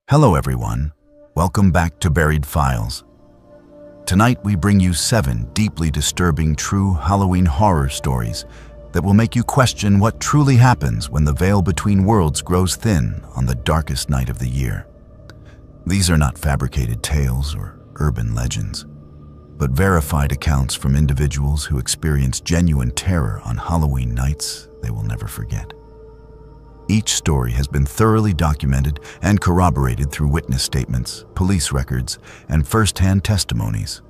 Hello everyone, welcome back to Buried Files. Tonight we bring you 7 deeply disturbing true Halloween horror stories that will make you question what truly happens when the veil between worlds grows thin on the darkest night of the year. These are not fabricated tales or urban legends, but verified accounts from individuals who experience genuine terror on Halloween nights they will never forget. Each story has been thoroughly documented and corroborated through witness statements, police records, and first-hand testimonies.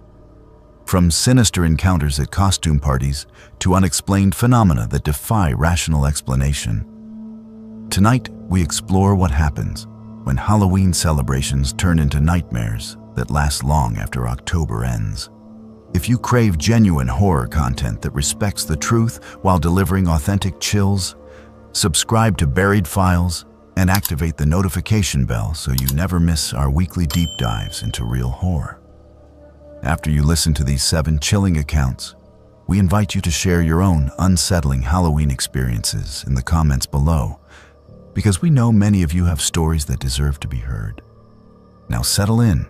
From sinister encounters at costume parties to unexplained phenomena that defy rational explanation. Tonight, we explore what happens when Halloween celebrations turn into nightmares that last long after October ends. If you crave genuine horror content that respects the truth while delivering authentic chills, subscribe to Buried Files and activate the notification bell so you never miss our weekly deep dives into real horror. After you listen to these 7 chilling accounts, we invite you to share your own unsettling Halloween experiences in the comments below, because we know many of you have stories that deserve to be heard. Now settle in,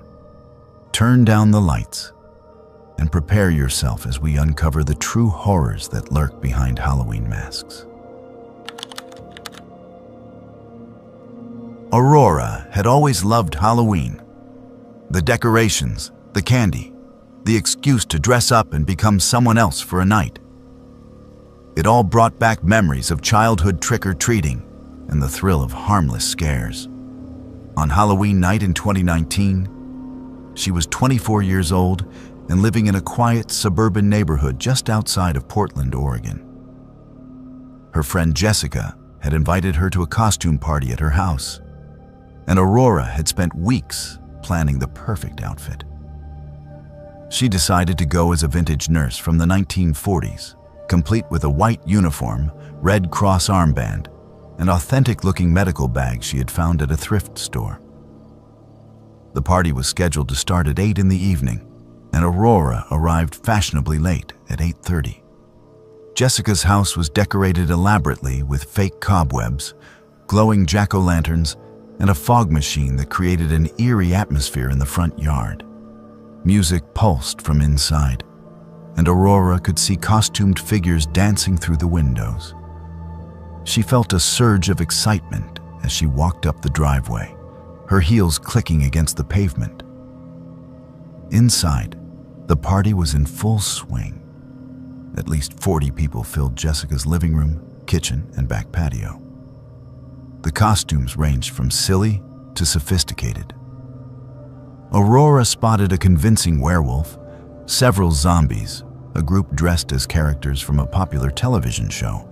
turn down the lights, and prepare yourself as we uncover the true horrors that lurk behind Halloween masks. Aurora had always loved Halloween. The decorations, the candy, the excuse to dress up and become someone else for a night. It all brought back memories of childhood trick-or-treating and the thrill of harmless scares. On Halloween night in 2019, she was 24 years old and living in a quiet suburban neighborhood just outside of Portland, Oregon. Her friend Jessica had invited her to a costume party at her house, and Aurora had spent weeks planning the perfect outfit. She decided to go as a vintage nurse from the 1940s, complete with a white uniform, Red Cross armband, and authentic-looking medical bag she had found at a thrift store. The party was scheduled to start at 8 in the evening, and Aurora arrived fashionably late at 8:30. Jessica's house was decorated elaborately with fake cobwebs, glowing jack-o'-lanterns, and a fog machine that created an eerie atmosphere in the front yard. Music pulsed from inside, and Aurora could see costumed figures dancing through the windows. She felt a surge of excitement as she walked up the driveway, her heels clicking against the pavement. Inside, the party was in full swing. At least 40 people filled Jessica's living room, kitchen, and back patio. The costumes ranged from silly to sophisticated. Aurora spotted a convincing werewolf, several zombies, a group dressed as characters from a popular television show,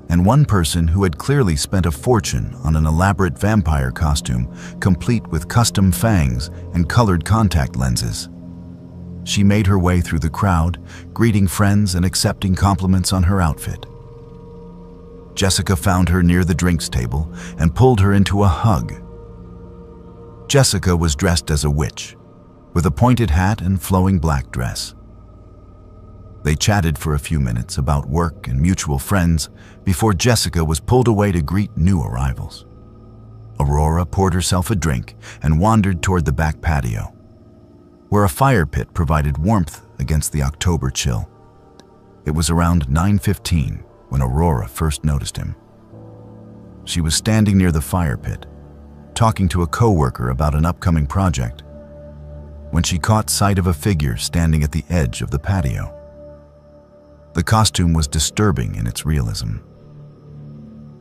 and one person who had clearly spent a fortune on an elaborate vampire costume complete with custom fangs and colored contact lenses. She made her way through the crowd, greeting friends and accepting compliments on her outfit. Jessica found her near the drinks table and pulled her into a hug. Jessica was dressed as a witch, with a pointed hat and flowing black dress. They chatted for a few minutes about work and mutual friends before Jessica was pulled away to greet new arrivals. Aurora poured herself a drink and wandered toward the back patio, where a fire pit provided warmth against the October chill. It was around 9:15 when Aurora first noticed him. She was standing near the fire pit, talking to a coworker about an upcoming project, when she caught sight of a figure standing at the edge of the patio. The costume was disturbing in its realism.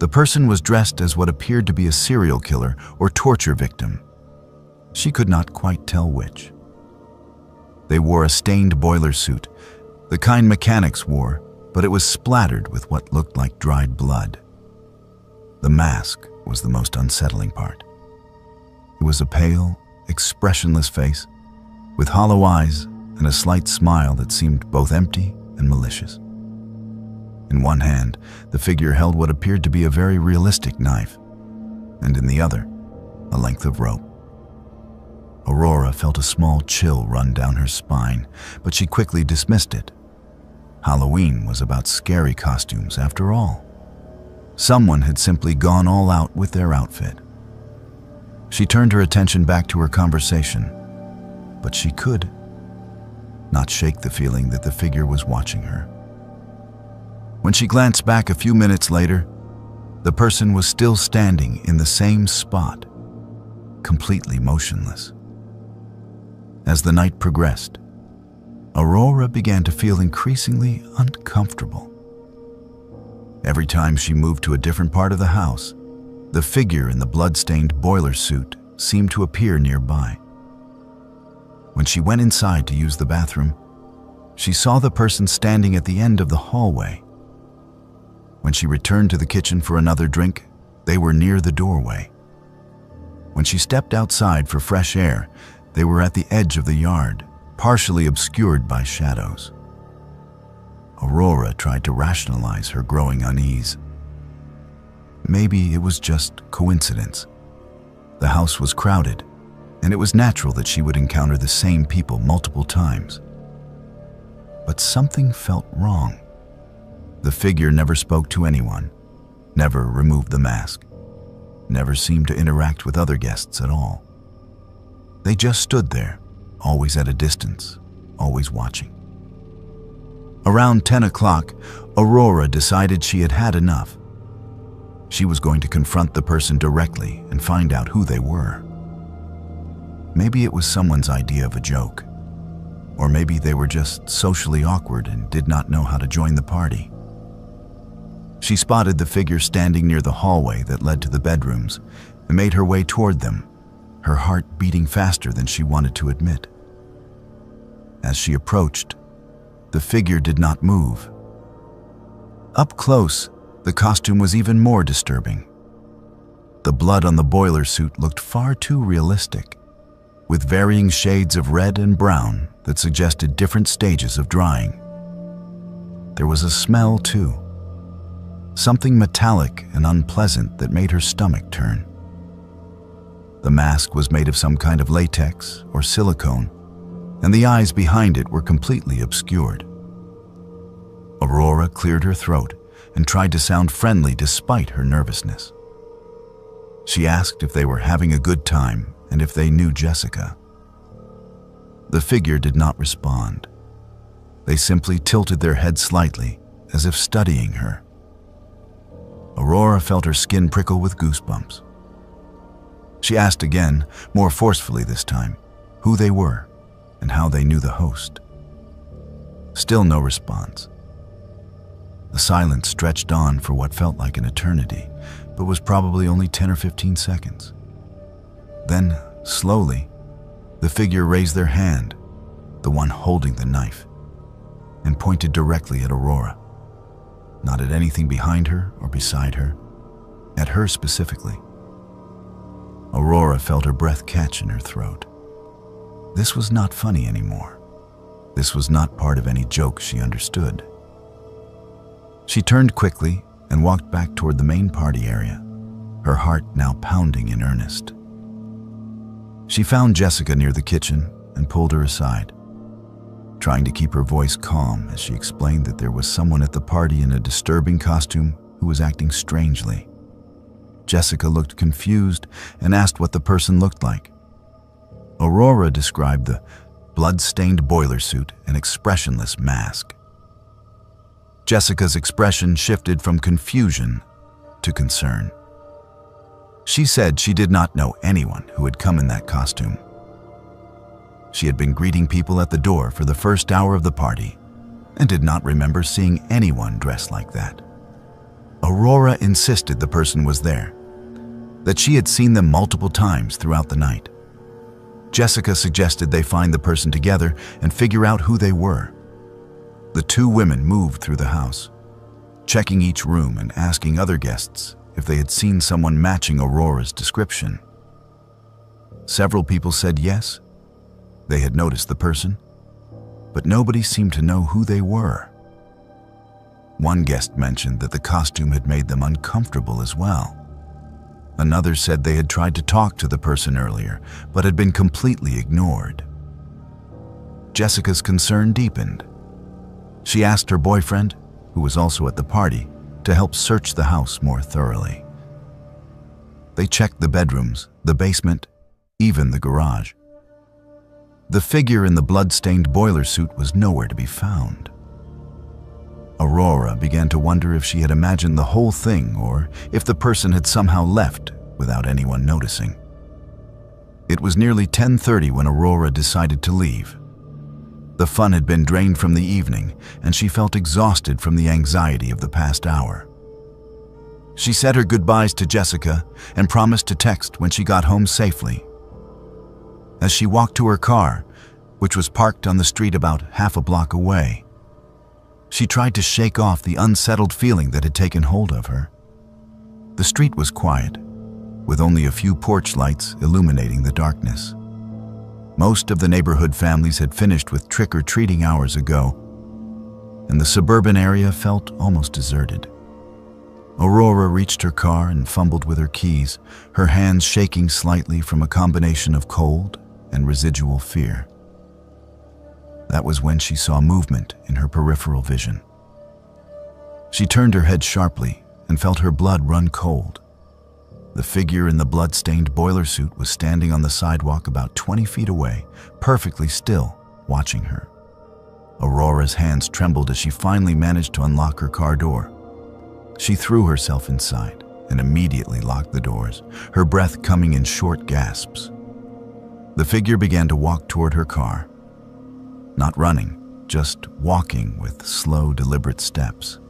The person was dressed as what appeared to be a serial killer or torture victim. She could not quite tell which. They wore a stained boiler suit, the kind mechanics wore, but it was splattered with what looked like dried blood. The mask was the most unsettling part. It was a pale, expressionless face, with hollow eyes and a slight smile that seemed both empty and malicious. In one hand, the figure held what appeared to be a very realistic knife, and in the other, a length of rope. Aurora felt a small chill run down her spine, but she quickly dismissed it. Halloween was about scary costumes after all. Someone had simply gone all out with their outfit. She turned her attention back to her conversation, but she could not shake the feeling that the figure was watching her. When she glanced back a few minutes later, the person was still standing in the same spot, completely motionless. As the night progressed, Aurora began to feel increasingly uncomfortable. Every time she moved to a different part of the house, the figure in the blood-stained boiler suit seemed to appear nearby. When she went inside to use the bathroom, she saw the person standing at the end of the hallway. When she returned to the kitchen for another drink, they were near the doorway. When she stepped outside for fresh air, they were at the edge of the yard, partially obscured by shadows. Aurora tried to rationalize her growing unease. Maybe it was just coincidence. The house was crowded, and it was natural that she would encounter the same people multiple times. But something felt wrong. The figure never spoke to anyone, never removed the mask, never seemed to interact with other guests at all. They just stood there, always at a distance, always watching. Around 10 o'clock, Aurora decided she had had enough. She was going to confront the person directly and find out who they were. Maybe it was someone's idea of a joke, or maybe they were just socially awkward and did not know how to join the party. She spotted the figure standing near the hallway that led to the bedrooms and made her way toward them, her heart beating faster than she wanted to admit. As she approached, the figure did not move. Up close, the costume was even more disturbing. The blood on the boiler suit looked far too realistic, with varying shades of red and brown that suggested different stages of drying. There was a smell too, something metallic and unpleasant that made her stomach turn. The mask was made of some kind of latex or silicone, and the eyes behind it were completely obscured. Aurora cleared her throat and tried to sound friendly despite her nervousness. She asked if they were having a good time and if they knew Jessica. The figure did not respond. They simply tilted their heads slightly, as if studying her. Aurora felt her skin prickle with goosebumps. She asked again, more forcefully this time, who they were and how they knew the host. Still no response. The silence stretched on for what felt like an eternity, but was probably only 10 or 15 seconds. Then, slowly, the figure raised their hand, the one holding the knife, and pointed directly at Aurora. Not at anything behind her or beside her, at her specifically. Aurora felt her breath catch in her throat. This was not funny anymore. This was not part of any joke she understood. She turned quickly and walked back toward the main party area, her heart now pounding in earnest. She found Jessica near the kitchen and pulled her aside, trying to keep her voice calm as she explained that there was someone at the party in a disturbing costume who was acting strangely. Jessica looked confused and asked what the person looked like. Aurora described the blood-stained boiler suit and expressionless mask. Jessica's expression shifted from confusion to concern. She said she did not know anyone who had come in that costume. She had been greeting people at the door for the first hour of the party and did not remember seeing anyone dressed like that. Aurora insisted the person was there, that she had seen them multiple times throughout the night. Jessica suggested they find the person together and figure out who they were. The two women moved through the house, checking each room and asking other guests if they had seen someone matching Aurora's description. Several people said yes, they had noticed the person, but nobody seemed to know who they were. One guest mentioned that the costume had made them uncomfortable as well. Another said they had tried to talk to the person earlier, but had been completely ignored. Jessica's concern deepened. She asked her boyfriend, who was also at the party, to help search the house more thoroughly. They checked the bedrooms, the basement, even the garage. The figure in the blood-stained boiler suit was nowhere to be found. Aurora began to wonder if she had imagined the whole thing or if the person had somehow left without anyone noticing. It was nearly 10:30 when Aurora decided to leave. The fun had been drained from the evening, and she felt exhausted from the anxiety of the past hour. She said her goodbyes to Jessica and promised to text when she got home safely. As she walked to her car, which was parked on the street about half a block away, she tried to shake off the unsettled feeling that had taken hold of her. The street was quiet, with only a few porch lights illuminating the darkness. Most of the neighborhood families had finished with trick-or-treating hours ago, and the suburban area felt almost deserted. Aurora reached her car and fumbled with her keys, her hands shaking slightly from a combination of cold and residual fear. That was when she saw movement in her peripheral vision. She turned her head sharply and felt her blood run cold. The figure in the blood-stained boiler suit was standing on the sidewalk about 20 feet away, perfectly still, watching her. Aurora's hands trembled as she finally managed to unlock her car door. She threw herself inside and immediately locked the doors, her breath coming in short gasps. The figure began to walk toward her car. Not running, just walking with slow, deliberate steps.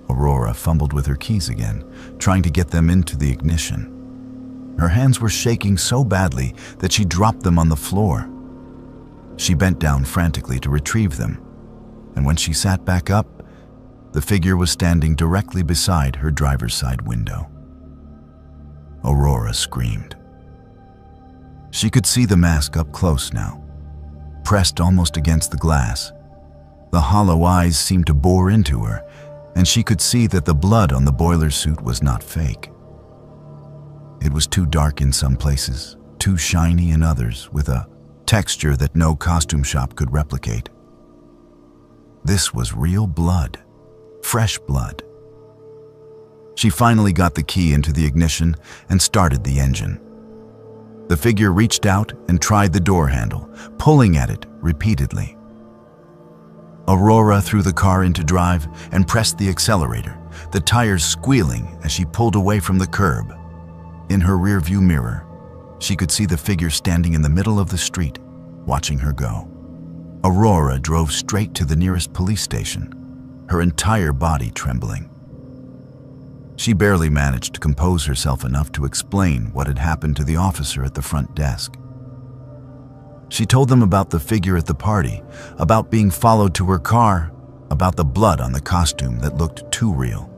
Aurora fumbled with her keys again, trying to get them into the ignition. Her hands were shaking so badly that she dropped them on the floor. She bent down frantically to retrieve them, and when she sat back up, the figure was standing directly beside her driver's side window. Aurora screamed. She could see the mask up close now, pressed almost against the glass. The hollow eyes seemed to bore into her, and she could see that the blood on the boiler suit was not fake. It was too dark in some places, too shiny in others, with a texture that no costume shop could replicate. This was real blood, fresh blood. She finally got the key into the ignition and started the engine. The figure reached out and tried the door handle, pulling at it repeatedly. Aurora threw the car into drive and pressed the accelerator, the tires squealing as she pulled away from the curb. In her rearview mirror, she could see the figure standing in the middle of the street, watching her go. Aurora drove straight to the nearest police station, her entire body trembling. She barely managed to compose herself enough to explain what had happened to the officer at the front desk. She told them about the figure at the party, about being followed to her car, about the blood on the costume that looked too real.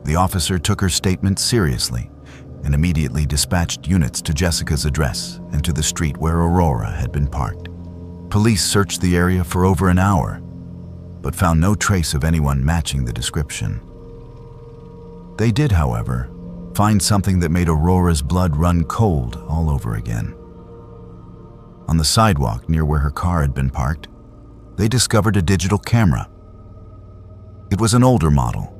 The officer took her statement seriously and immediately dispatched units to Jessica's address and to the street where Aurora had been parked. Police searched the area for over an hour, but found no trace of anyone matching the description. They did, however, find something that made Aurora's blood run cold all over again. On the sidewalk near where her car had been parked, they discovered a digital camera. It was an older model,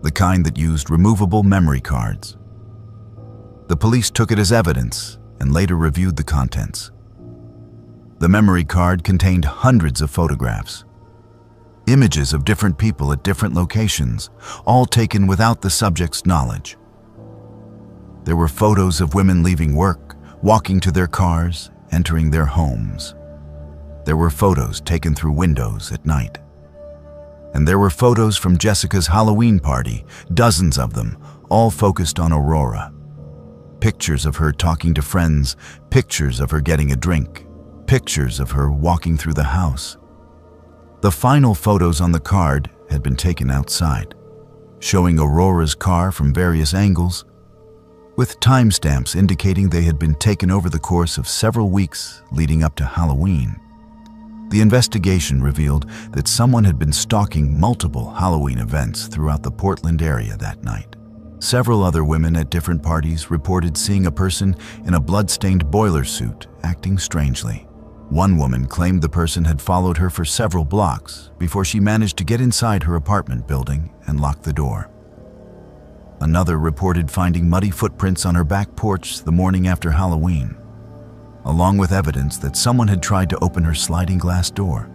the kind that used removable memory cards. The police took it as evidence and later reviewed the contents. The memory card contained hundreds of photographs, images of different people at different locations, all taken without the subject's knowledge. There were photos of women leaving work, walking to their cars, entering their homes. There were photos taken through windows at night. And there were photos from Jessica's Halloween party, dozens of them, all focused on Aurora. Pictures of her talking to friends, pictures of her getting a drink, pictures of her walking through the house. The final photos on the card had been taken outside, showing Aurora's car from various angles, with timestamps indicating they had been taken over the course of several weeks leading up to Halloween. The investigation revealed that someone had been stalking multiple Halloween events throughout the Portland area that night. Several other women at different parties reported seeing a person in a blood-stained boiler suit acting strangely. One woman claimed the person had followed her for several blocks before she managed to get inside her apartment building and lock the door. Another reported finding muddy footprints on her back porch the morning after Halloween, along with evidence that someone had tried to open her sliding glass door.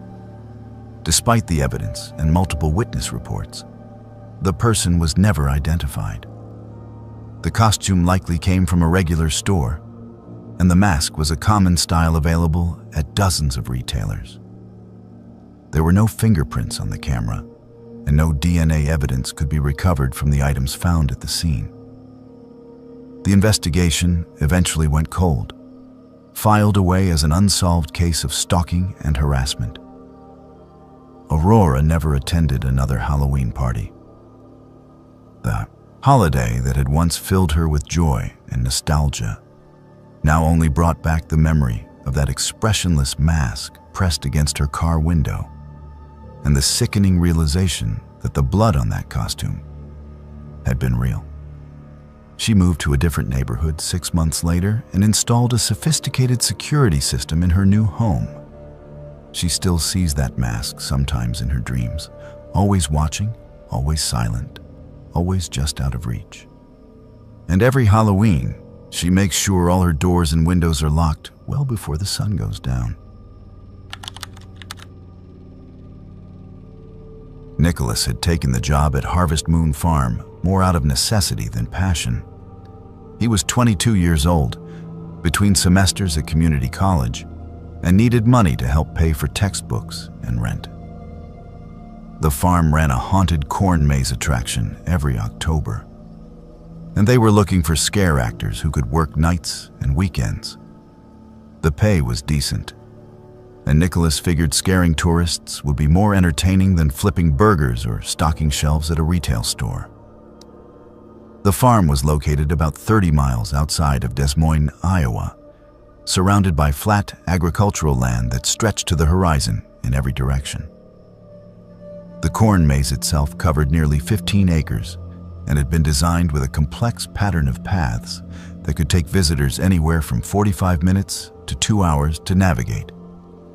Despite the evidence and multiple witness reports, the person was never identified. The costume likely came from a regular store, and the mask was a common style available at dozens of retailers. There were no fingerprints on the camera, and no DNA evidence could be recovered from the items found at the scene. The investigation eventually went cold, filed away as an unsolved case of stalking and harassment. Aurora never attended another Halloween party. The holiday that had once filled her with joy and nostalgia now only brought back the memory of that expressionless mask pressed against her car window, and the sickening realization that the blood on that costume had been real. She moved to a different neighborhood 6 months later and installed a sophisticated security system in her new home. She still sees that mask sometimes in her dreams, always watching, always silent, always just out of reach. And every Halloween, she makes sure all her doors and windows are locked well before the sun goes down. Nicholas had taken the job at Harvest Moon Farm more out of necessity than passion. He was 22 years old, between semesters at community college, and needed money to help pay for textbooks and rent. The farm ran a haunted corn maze attraction every October, and they were looking for scare actors who could work nights and weekends. The pay was decent, and Nicholas figured scaring tourists would be more entertaining than flipping burgers or stocking shelves at a retail store. The farm was located about 30 miles outside of Des Moines, Iowa, surrounded by flat agricultural land that stretched to the horizon in every direction. The corn maze itself covered nearly 15 acres and had been designed with a complex pattern of paths that could take visitors anywhere from 45 minutes to 2 hours to navigate,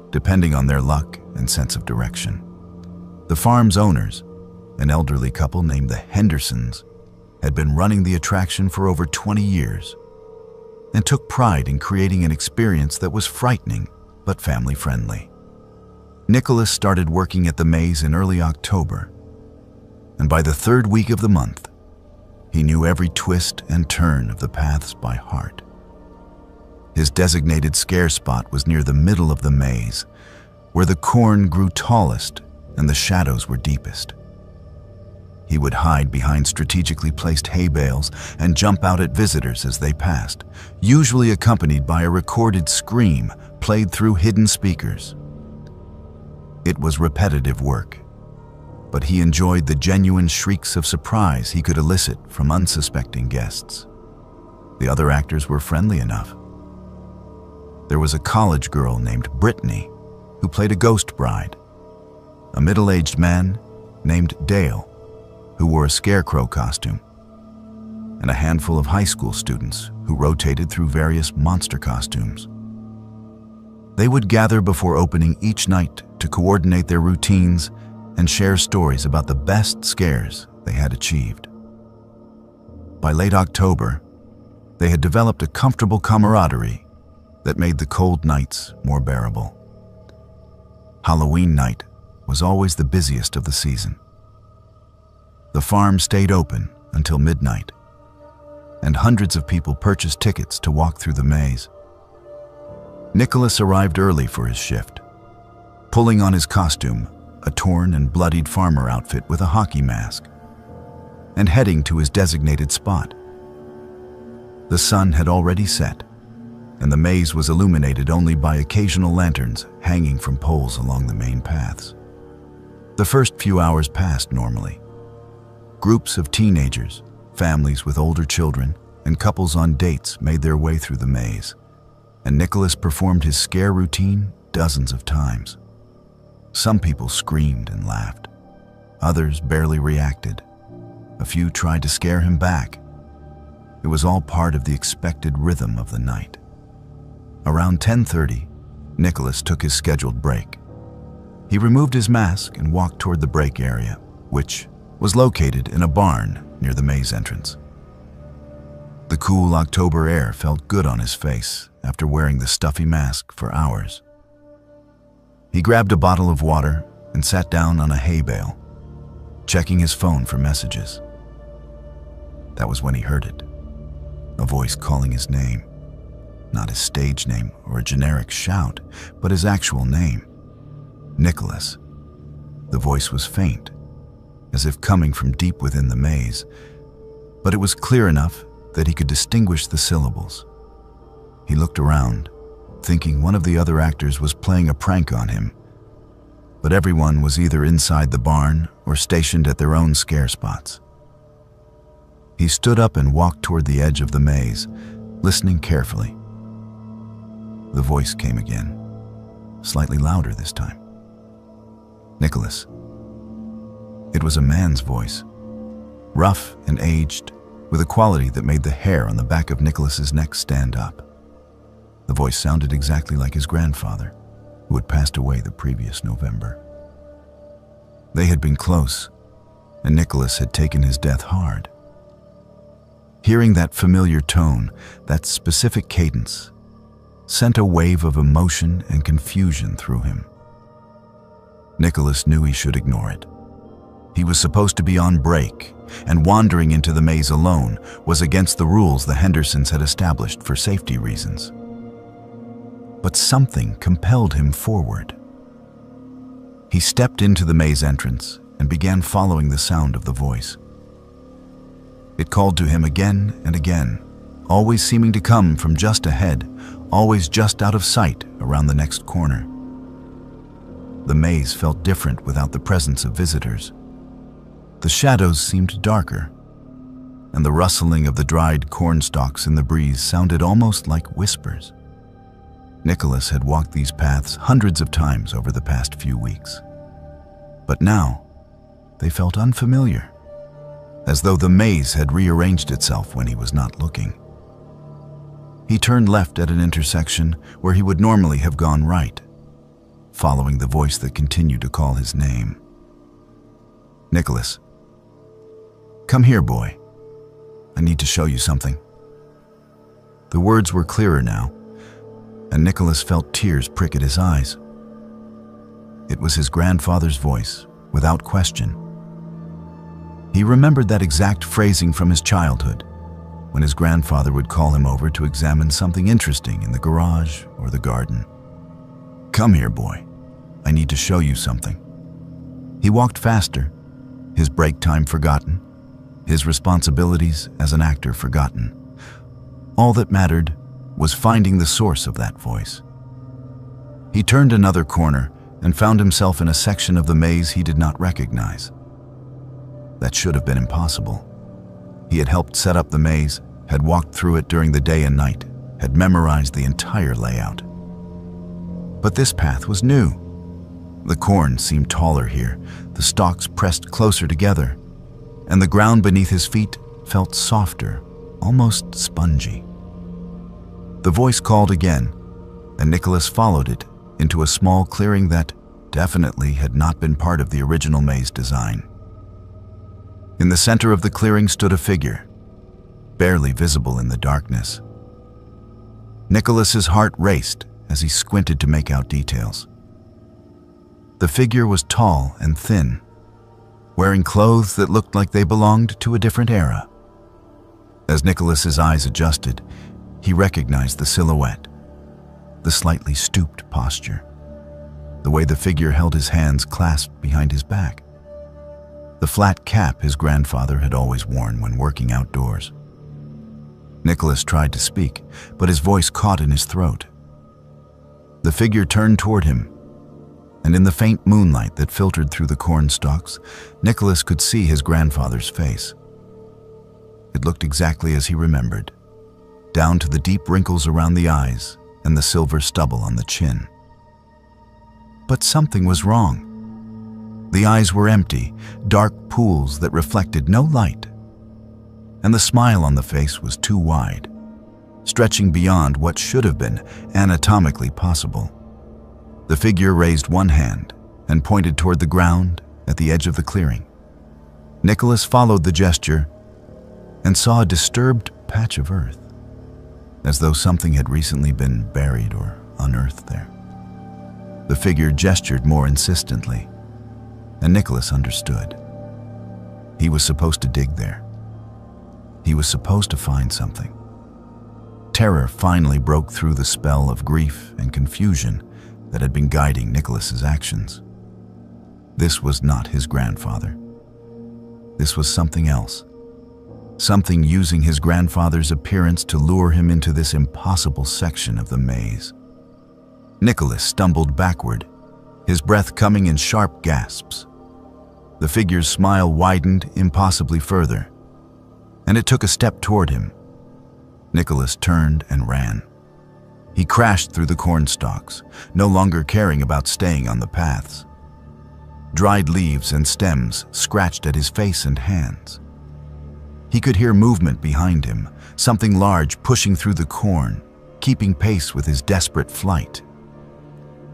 depending on their luck and sense of direction. The farm's owners, an elderly couple named the Hendersons, had been running the attraction for over 20 years and took pride in creating an experience that was frightening but family-friendly. Nicholas started working at the maze in early October, and by the 3rd week of the month, he knew every twist and turn of the paths by heart. His designated scare spot was near the middle of the maze, where the corn grew tallest and the shadows were deepest. He would hide behind strategically placed hay bales and jump out at visitors as they passed, usually accompanied by a recorded scream played through hidden speakers. It was repetitive work, but he enjoyed the genuine shrieks of surprise he could elicit from unsuspecting guests. The other actors were friendly enough. There was a college girl named Brittany who played a ghost bride, a middle-aged man named Dale who wore a scarecrow costume, and a handful of high school students who rotated through various monster costumes. They would gather before opening each night to coordinate their routines and share stories about the best scares they had achieved. By late October, they had developed a comfortable camaraderie that made the cold nights more bearable. Halloween night was always the busiest of the season. The farm stayed open until midnight, and hundreds of people purchased tickets to walk through the maze. Nicholas arrived early for his shift, pulling on his costume, a torn and bloodied farmer outfit with a hockey mask, and heading to his designated spot. The sun had already set, and the maze was illuminated only by occasional lanterns hanging from poles along the main paths. The first few hours passed normally. Groups of teenagers, families with older children, and couples on dates made their way through the maze, and Nicholas performed his scare routine dozens of times. Some people screamed and laughed. Others barely reacted. A few tried to scare him back. It was all part of the expected rhythm of the night. Around 10:30, Nicholas took his scheduled break. He removed his mask and walked toward the break area, which was located in a barn near the maze entrance. The cool October air felt good on his face after wearing the stuffy mask for hours. He grabbed a bottle of water and sat down on a hay bale, checking his phone for messages. That was when he heard it, a voice calling his name. Not his stage name or a generic shout, but his actual name, Nicholas. The voice was faint, as if coming from deep within the maze, but it was clear enough that he could distinguish the syllables. He looked around, thinking one of the other actors was playing a prank on him, but everyone was either inside the barn or stationed at their own scare spots. He stood up and walked toward the edge of the maze, listening carefully. The voice came again, slightly louder this time. Nicholas. It was a man's voice, rough and aged, with a quality that made the hair on the back of Nicholas's neck stand up. The voice sounded exactly like his grandfather, who had passed away the previous November. They had been close, and Nicholas had taken his death hard. Hearing that familiar tone, that specific cadence, sent a wave of emotion and confusion through him. Nicholas knew he should ignore it. He was supposed to be on break, and wandering into the maze alone was against the rules the Hendersons had established for safety reasons. But something compelled him forward. He stepped into the maze entrance and began following the sound of the voice. It called to him again and again, always seeming to come from just ahead, always just out of sight around the next corner. The maze felt different without the presence of visitors. The shadows seemed darker, and the rustling of the dried corn stalks in the breeze sounded almost like whispers. Nicholas had walked these paths hundreds of times over the past few weeks, but now they felt unfamiliar, as though the maze had rearranged itself when he was not looking. He turned left at an intersection where he would normally have gone right, following the voice that continued to call his name. Nicholas. Come here, boy. I need to show you something. The words were clearer now, and Nicholas felt tears prick at his eyes. It was his grandfather's voice, without question. He remembered that exact phrasing from his childhood, when his grandfather would call him over to examine something interesting in the garage or the garden. Come here, boy. I need to show you something. He walked faster, his break time forgotten, his responsibilities as an actor forgotten. All that mattered was finding the source of that voice. He turned another corner and found himself in a section of the maze he did not recognize. That should have been impossible. He had helped set up the maze, had walked through it during the day and night, had memorized the entire layout. But this path was new. The corn seemed taller here, the stalks pressed closer together, and the ground beneath his feet felt softer, almost spongy. The voice called again, and Nicholas followed it into a small clearing that definitely had not been part of the original maze design. In the center of the clearing stood a figure, barely visible in the darkness. Nicholas's heart raced as he squinted to make out details. The figure was tall and thin, wearing clothes that looked like they belonged to a different era. As Nicholas's eyes adjusted, he recognized the silhouette, the slightly stooped posture, the way the figure held his hands clasped behind his back, the flat cap his grandfather had always worn when working outdoors. Nicholas tried to speak, but his voice caught in his throat. The figure turned toward him, and in the faint moonlight that filtered through the corn stalks, Nicholas could see his grandfather's face. It looked exactly as he remembered, down to the deep wrinkles around the eyes and the silver stubble on the chin. But something was wrong. The eyes were empty, dark pools that reflected no light, and the smile on the face was too wide, stretching beyond what should have been anatomically possible. The figure raised one hand and pointed toward the ground at the edge of the clearing. Nicholas followed the gesture and saw a disturbed patch of earth, as though something had recently been buried or unearthed there. The figure gestured more insistently, and Nicholas understood. He was supposed to dig there. He was supposed to find something. Terror finally broke through the spell of grief and confusion that had been guiding Nicholas's actions. This was not his grandfather. This was something else. Something using his grandfather's appearance to lure him into this impossible section of the maze. Nicholas stumbled backward, his breath coming in sharp gasps. The figure's smile widened impossibly further, and it took a step toward him. Nicholas turned and ran. He crashed through the cornstalks, no longer caring about staying on the paths. Dried leaves and stems scratched at his face and hands. He could hear movement behind him, something large pushing through the corn, keeping pace with his desperate flight.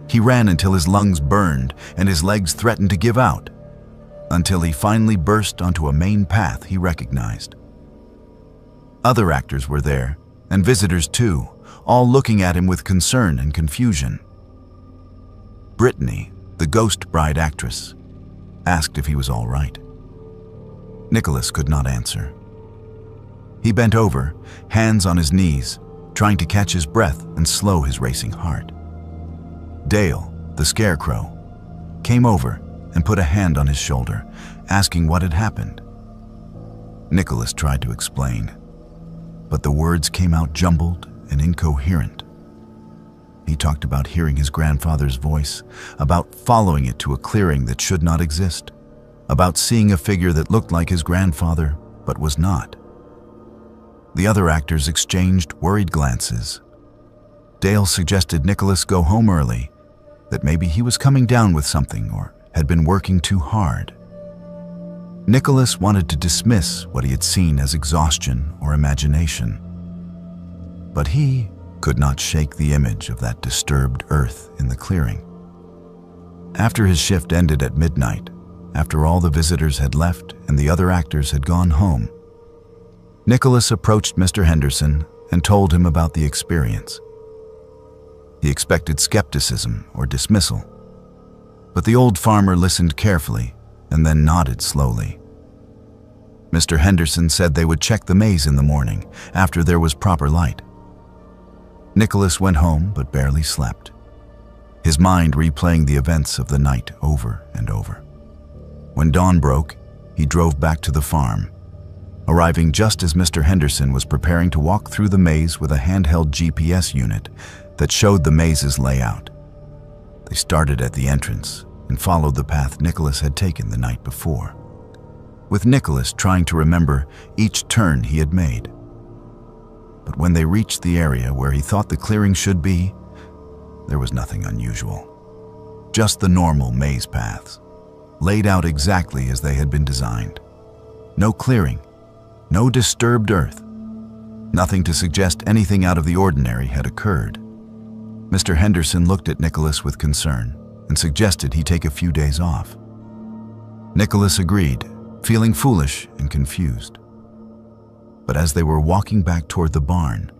He ran until his lungs burned and his legs threatened to give out, until he finally burst onto a main path he recognized. Other actors were there, and visitors too, all looking at him with concern and confusion. Brittany, the ghost bride actress, asked if he was all right. Nicholas could not answer. He bent over, hands on his knees, trying to catch his breath and slow his racing heart. Dale, the scarecrow, came over and put a hand on his shoulder, asking what had happened. Nicholas tried to explain, but the words came out jumbled and incoherent. He talked about hearing his grandfather's voice, about following it to a clearing that should not exist, about seeing a figure that looked like his grandfather but was not. The other actors exchanged worried glances. Dale suggested Nicholas go home early, that maybe he was coming down with something or had been working too hard. Nicholas wanted to dismiss what he had seen as exhaustion or imagination, but he could not shake the image of that disturbed earth in the clearing. After his shift ended at midnight, after all the visitors had left and the other actors had gone home, Nicholas approached Mr. Henderson and told him about the experience. He expected skepticism or dismissal, but the old farmer listened carefully and then nodded slowly. Mr. Henderson said they would check the maze in the morning after there was proper light. Nicholas went home but barely slept, his mind replaying the events of the night over and over. When dawn broke, he drove back to the farm, arriving just as Mr. Henderson was preparing to walk through the maze with a handheld GPS unit that showed the maze's layout. They started at the entrance and followed the path Nicholas had taken the night before, with Nicholas trying to remember each turn he had made. But when they reached the area where he thought the clearing should be, there was nothing unusual. Just the normal maze paths, laid out exactly as they had been designed. No clearing, no disturbed earth, nothing to suggest anything out of the ordinary had occurred. Mr. Henderson looked at Nicholas with concern and suggested he take a few days off. Nicholas agreed, feeling foolish and confused. But as they were walking back toward the barn,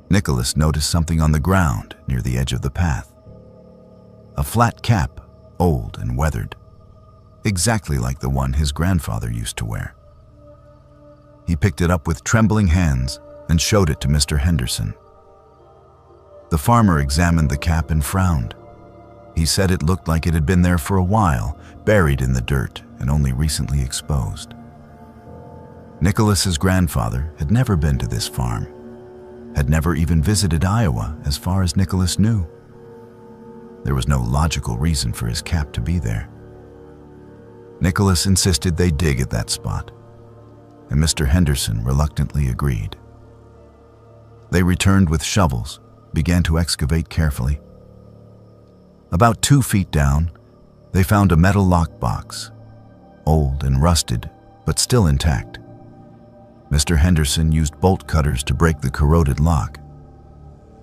Nicholas noticed something on the ground near the edge of the path. A flat cap, old and weathered, exactly like the one his grandfather used to wear. He picked it up with trembling hands and showed it to Mr. Henderson. The farmer examined the cap and frowned. He said it looked like it had been there for a while, buried in the dirt and only recently exposed. Nicholas's grandfather had never been to this farm, had never even visited Iowa as far as Nicholas knew. There was no logical reason for his cap to be there. Nicholas insisted they dig at that spot, and Mr. Henderson reluctantly agreed. They returned with shovels, began to excavate carefully. About 2 feet down, they found a metal lockbox, old and rusted, but still intact. Mr. Henderson used bolt cutters to break the corroded lock,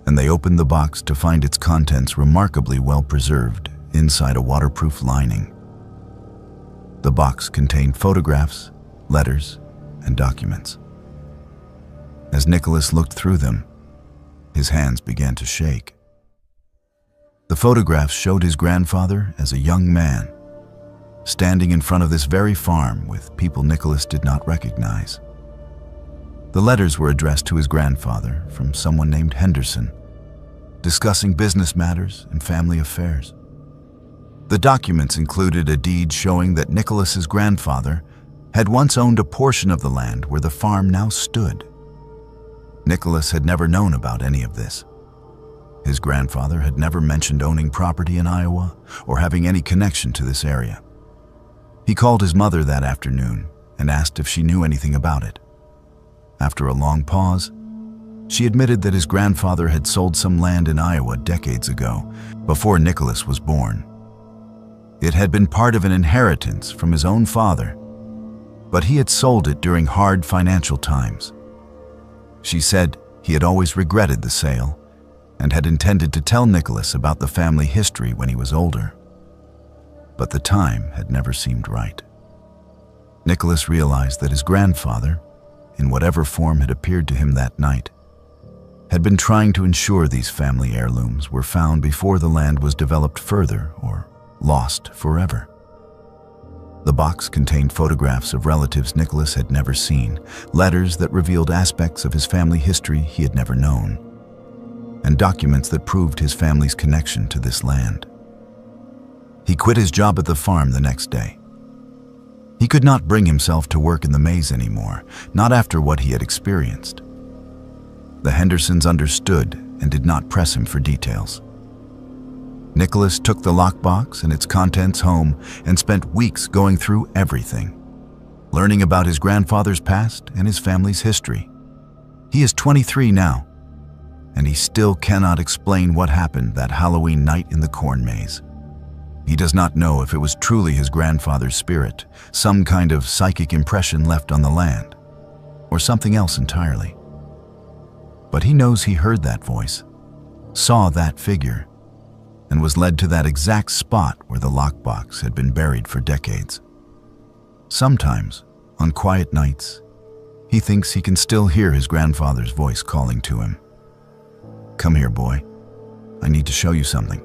and they opened the box to find its contents remarkably well preserved inside a waterproof lining. The box contained photographs, letters, and documents. As Nicholas looked through them, his hands began to shake. The photographs showed his grandfather as a young man, standing in front of this very farm with people Nicholas did not recognize. The letters were addressed to his grandfather from someone named Henderson, discussing business matters and family affairs. The documents included a deed showing that Nicholas's grandfather had once owned a portion of the land where the farm now stood. Nicholas had never known about any of this. His grandfather had never mentioned owning property in Iowa or having any connection to this area. He called his mother that afternoon and asked if she knew anything about it. After a long pause, she admitted that his grandfather had sold some land in Iowa decades ago, before Nicholas was born. It had been part of an inheritance from his own father, but he had sold it during hard financial times. She said he had always regretted the sale and had intended to tell Nicholas about the family history when he was older. But the time had never seemed right. Nicholas realized that his grandfather, in whatever form had appeared to him that night, had been trying to ensure these family heirlooms were found before the land was developed further or lost forever. The box contained photographs of relatives Nicholas had never seen, letters that revealed aspects of his family history he had never known, and documents that proved his family's connection to this land. He quit his job at the farm the next day. He could not bring himself to work in the maze anymore, not after what he had experienced. The Hendersons understood and did not press him for details. Nicholas took the lockbox and its contents home and spent weeks going through everything, learning about his grandfather's past and his family's history. He is 23 now, and he still cannot explain what happened that Halloween night in the corn maze. He does not know if it was truly his grandfather's spirit, some kind of psychic impression left on the land, or something else entirely. But he knows he heard that voice, saw that figure, and was led to that exact spot where the lockbox had been buried for decades. Sometimes, on quiet nights, he thinks he can still hear his grandfather's voice calling to him. "Come here, boy. I need to show you something."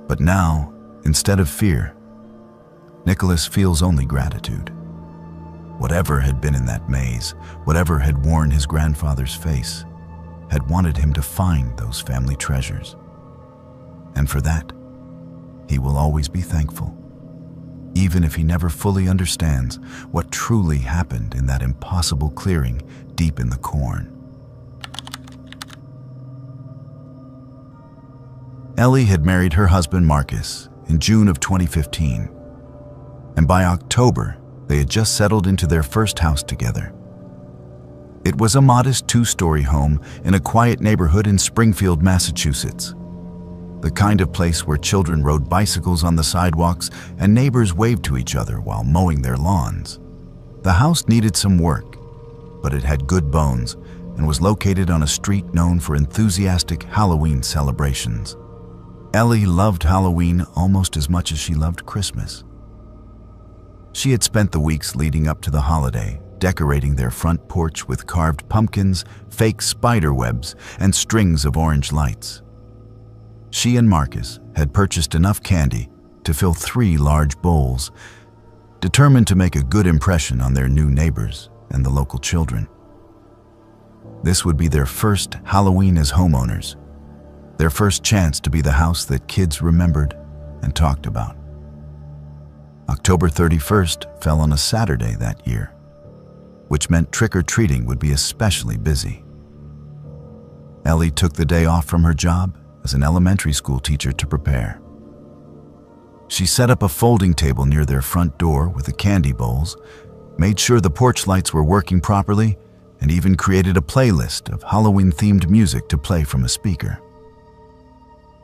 But now, instead of fear, Nicholas feels only gratitude. Whatever had been in that maze, whatever had worn his grandfather's face, had wanted him to find those family treasures. And for that, he will always be thankful, even if he never fully understands what truly happened in that impossible clearing deep in the corn. Ellie had married her husband Marcus in June of 2015, and by October, they had just settled into their first house together. It was a modest 2-story home in a quiet neighborhood in Springfield, Massachusetts. The kind of place where children rode bicycles on the sidewalks and neighbors waved to each other while mowing their lawns. The house needed some work, but it had good bones and was located on a street known for enthusiastic Halloween celebrations. Ellie loved Halloween almost as much as she loved Christmas. She had spent the weeks leading up to the holiday decorating their front porch with carved pumpkins, fake spider webs, and strings of orange lights. She and Marcus had purchased enough candy to fill 3 large bowls, determined to make a good impression on their new neighbors and the local children. This would be their first Halloween as homeowners, their first chance to be the house that kids remembered and talked about. October 31st fell on a Saturday that year, which meant trick-or-treating would be especially busy. Ellie took the day off from her job as an elementary school teacher to prepare. She set up a folding table near their front door with the candy bowls, made sure the porch lights were working properly, and even created a playlist of Halloween-themed music to play from a speaker.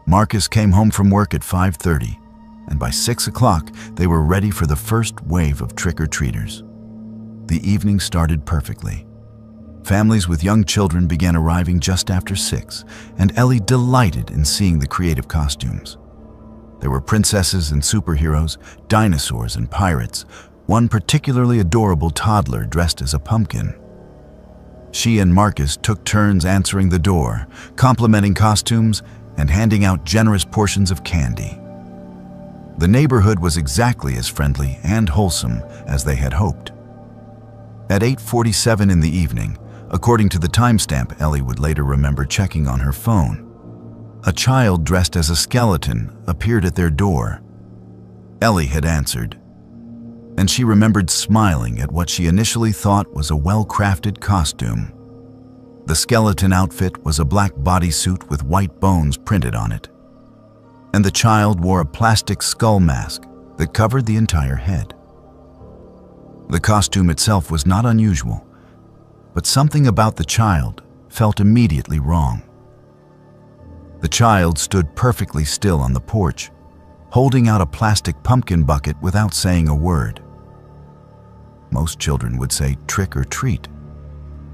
Marcus came home from work at 5:30, and by 6 o'clock they were ready for the first wave of trick-or-treaters. The evening started perfectly. Families with young children began arriving just after 6, and Ellie delighted in seeing the creative costumes. There were princesses and superheroes, dinosaurs and pirates, one particularly adorable toddler dressed as a pumpkin. She and Marcus took turns answering the door, complimenting costumes and handing out generous portions of candy. The neighborhood was exactly as friendly and wholesome as they had hoped. At 8:47 in the evening, according to the timestamp Ellie would later remember checking on her phone, a child dressed as a skeleton appeared at their door. Ellie had answered, and she remembered smiling at what she initially thought was a well-crafted costume. The skeleton outfit was a black bodysuit with white bones printed on it, and the child wore a plastic skull mask that covered the entire head. The costume itself was not unusual, but something about the child felt immediately wrong. The child stood perfectly still on the porch, holding out a plastic pumpkin bucket without saying a word. Most children would say trick or treat,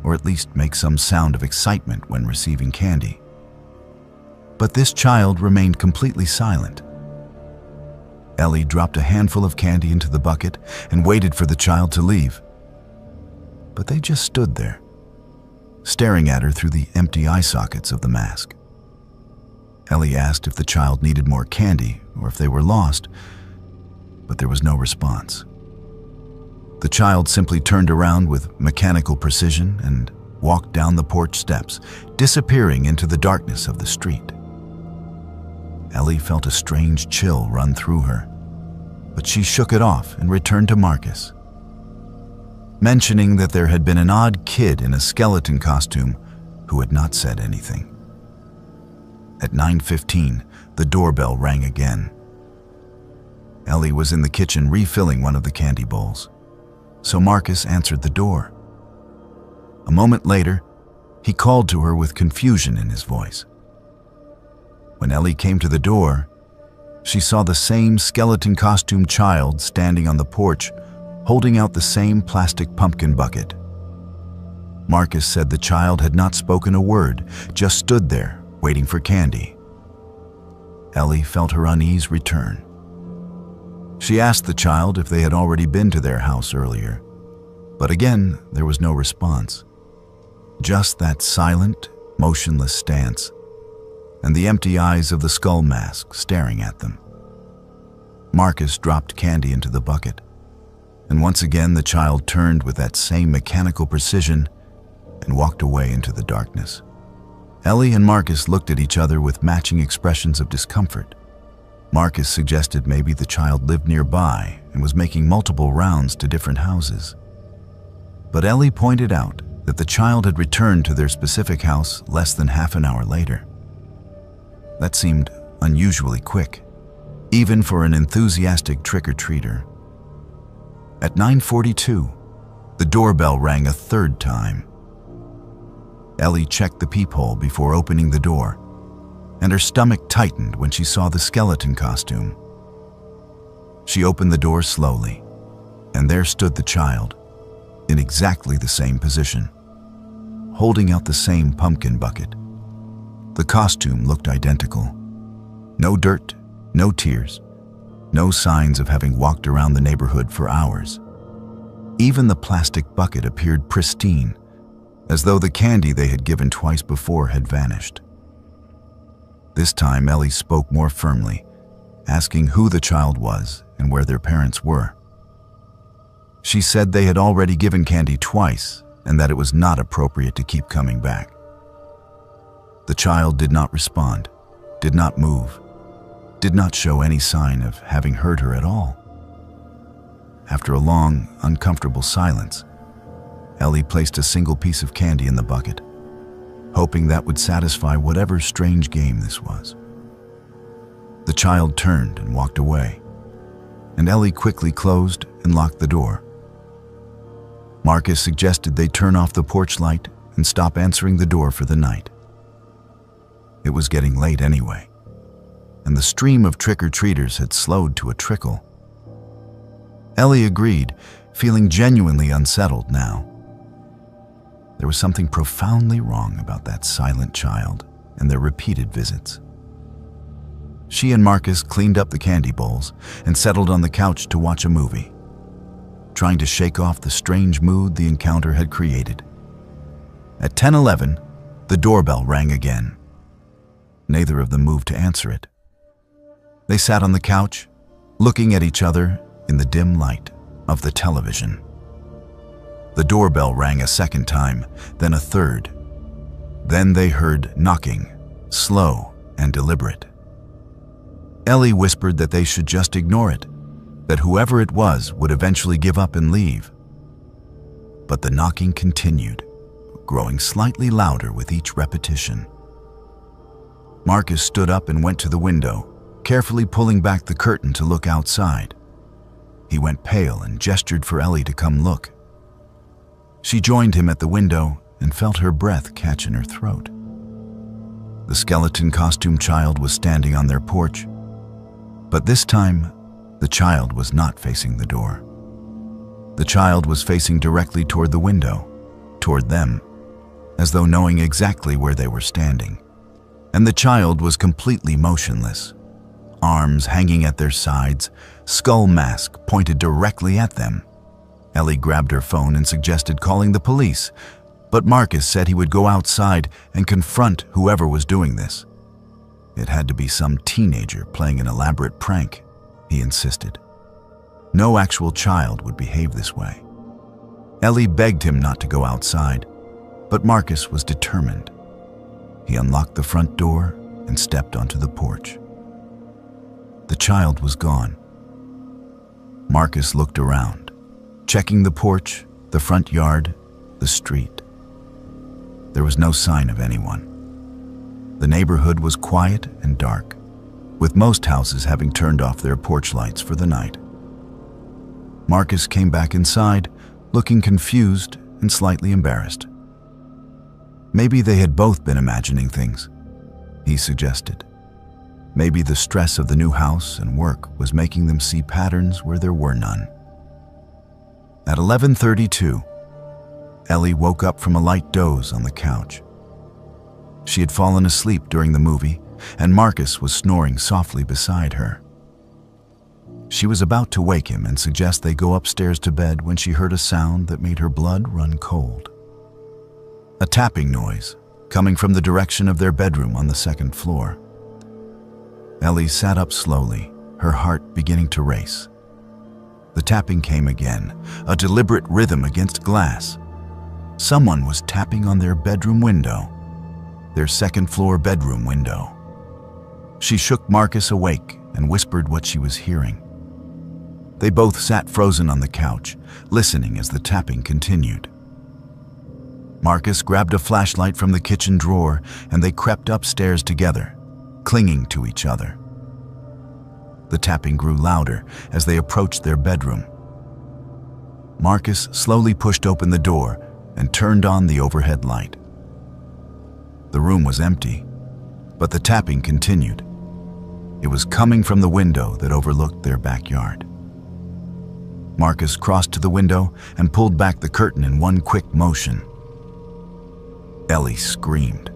or at least make some sound of excitement when receiving candy. But this child remained completely silent. Ellie dropped a handful of candy into the bucket and waited for the child to leave. But they just stood there, staring at her through the empty eye sockets of the mask. Ellie asked if the child needed more candy or if they were lost, but there was no response. The child simply turned around with mechanical precision and walked down the porch steps, disappearing into the darkness of the street. Ellie felt a strange chill run through her, but she shook it off and returned to Marcus, mentioning that there had been an odd kid in a skeleton costume who had not said anything. At 9:15, the doorbell rang again. Ellie was in the kitchen refilling one of the candy bowls, so Marcus answered the door. A moment later, he called to her with confusion in his voice. When Ellie came to the door, she saw the same skeleton costume child standing on the porch, holding out the same plastic pumpkin bucket. Marcus said the child had not spoken a word, just stood there, waiting for candy. Ellie felt her unease return. She asked the child if they had already been to their house earlier, but again, there was no response. Just that silent, motionless stance, and the empty eyes of the skull mask staring at them. Marcus dropped candy into the bucket, and once again the child turned with that same mechanical precision and walked away into the darkness. Ellie and Marcus looked at each other with matching expressions of discomfort. Marcus suggested maybe the child lived nearby and was making multiple rounds to different houses. But Ellie pointed out that the child had returned to their specific house less than half an hour later. That seemed unusually quick, even for an enthusiastic trick-or-treater. At 9:42, the doorbell rang a third time. Ellie checked the peephole before opening the door, and her stomach tightened when she saw the skeleton costume. She opened the door slowly, and there stood the child, in exactly the same position, holding out the same pumpkin bucket. The costume looked identical. No dirt, no tears, no signs of having walked around the neighborhood for hours. Even the plastic bucket appeared pristine, as though the candy they had given twice before had vanished. This time, Ellie spoke more firmly, asking who the child was and where their parents were. She said they had already given candy twice and that it was not appropriate to keep coming back. The child did not respond, did not move, did not show any sign of having heard her at all. After a long, uncomfortable silence, Ellie placed a single piece of candy in the bucket, hoping that would satisfy whatever strange game this was. The child turned and walked away, and Ellie quickly closed and locked the door. Marcus suggested they turn off the porch light and stop answering the door for the night. It was getting late anyway, and the stream of trick-or-treaters had slowed to a trickle. Ellie agreed, feeling genuinely unsettled now. There was something profoundly wrong about that silent child and their repeated visits. She and Marcus cleaned up the candy bowls and settled on the couch to watch a movie, trying to shake off the strange mood the encounter had created. At 10:11, the doorbell rang again. Neither of them moved to answer it. They sat on the couch, looking at each other in the dim light of the television. The doorbell rang a second time, then a third. Then they heard knocking, slow and deliberate. Ellie whispered that they should just ignore it, that whoever it was would eventually give up and leave. But the knocking continued, growing slightly louder with each repetition. Marcus stood up and went to the window, carefully pulling back the curtain to look outside. He went pale and gestured for Ellie to come look. She joined him at the window and felt her breath catch in her throat. The skeleton costume child was standing on their porch, but this time, the child was not facing the door. The child was facing directly toward the window, toward them, as though knowing exactly where they were standing. And the child was completely motionless, arms hanging at their sides, skull mask pointed directly at them. Ellie grabbed her phone and suggested calling the police, but Marcus said he would go outside and confront whoever was doing this. It had to be some teenager playing an elaborate prank, he insisted. No actual child would behave this way. Ellie begged him not to go outside, but Marcus was determined. He unlocked the front door and stepped onto the porch. The child was gone. Marcus looked around, checking the porch, the front yard, the street. There was no sign of anyone. The neighborhood was quiet and dark, with most houses having turned off their porch lights for the night. Marcus came back inside, looking confused and slightly embarrassed. Maybe they had both been imagining things, he suggested. Maybe the stress of the new house and work was making them see patterns where there were none. At 11:32, Ellie woke up from a light doze on the couch. She had fallen asleep during the movie, and Marcus was snoring softly beside her. She was about to wake him and suggest they go upstairs to bed when she heard a sound that made her blood run cold. A tapping noise coming from the direction of their bedroom on the second floor. Ellie sat up slowly, her heart beginning to race. The tapping came again, a deliberate rhythm against glass. Someone was tapping on their bedroom window, their second-floor bedroom window. She shook Marcus awake and whispered what she was hearing. They both sat frozen on the couch, listening as the tapping continued. Marcus grabbed a flashlight from the kitchen drawer and they crept upstairs together, clinging to each other. The tapping grew louder as they approached their bedroom. Marcus slowly pushed open the door and turned on the overhead light. The room was empty, but the tapping continued. It was coming from the window that overlooked their backyard. Marcus crossed to the window and pulled back the curtain in one quick motion. Ellie screamed.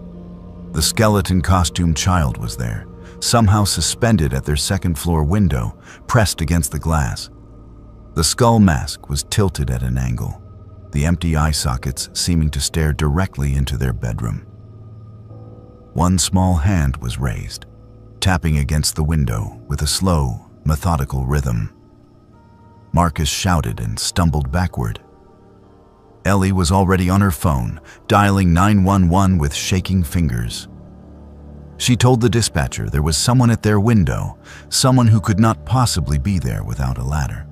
The skeleton costume child was there, somehow suspended at their second-floor window, pressed against the glass. The skull mask was tilted at an angle, the empty eye sockets seeming to stare directly into their bedroom. One small hand was raised, tapping against the window with a slow, methodical rhythm. Marcus shouted and stumbled backward. Ellie was already on her phone, dialing 911 with shaking fingers. She told the dispatcher there was someone at their window, someone who could not possibly be there without a ladder.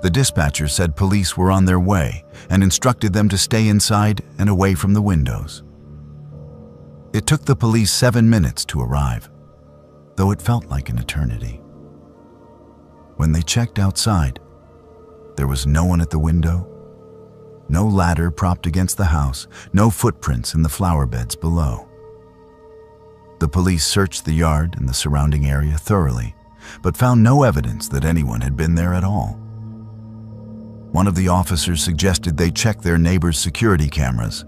The dispatcher said police were on their way and instructed them to stay inside and away from the windows. It took the police 7 minutes to arrive, though it felt like an eternity. When they checked outside, there was no one at the window, no ladder propped against the house, no footprints in the flower beds below. The police searched the yard and the surrounding area thoroughly, but found no evidence that anyone had been there at all. One of the officers suggested they check their neighbor's security cameras,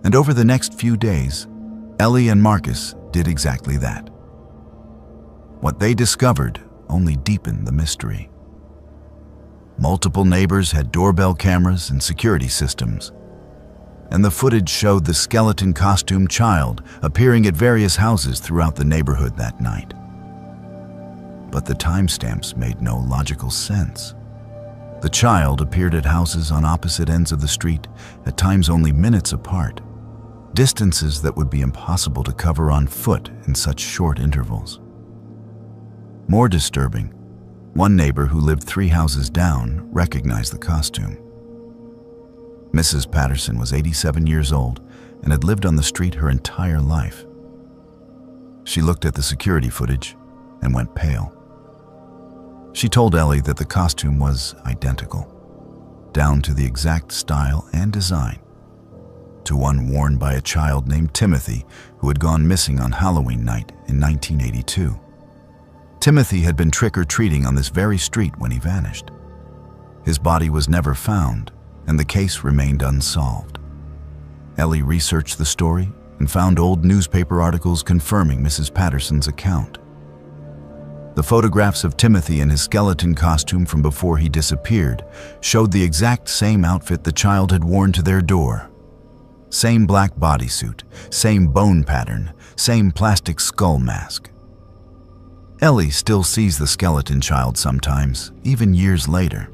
and over the next few days, Ellie and Marcus did exactly that. What they discovered only deepened the mystery. Multiple neighbors had doorbell cameras and security systems. and the footage showed the skeleton costume child appearing at various houses throughout the neighborhood that night. But the timestamps made no logical sense. The child appeared at houses on opposite ends of the street, at times only minutes apart, distances that would be impossible to cover on foot in such short intervals. More disturbing, one neighbor who lived 3 houses down recognized the costume. Mrs. Patterson was 87 years old and had lived on the street her entire life. She looked at the security footage and went pale. She told Ellie that the costume was identical, down to the exact style and design, to one worn by a child named Timothy who had gone missing on Halloween night in 1982. Timothy had been trick-or-treating on this very street when he vanished. His body was never found, and the case remained unsolved. Ellie researched the story and found old newspaper articles confirming Mrs. Patterson's account. The photographs of Timothy in his skeleton costume from before he disappeared showed the exact same outfit the child had worn to their door. Same black bodysuit, same bone pattern, same plastic skull mask. Ellie still sees the skeleton child sometimes, even years later.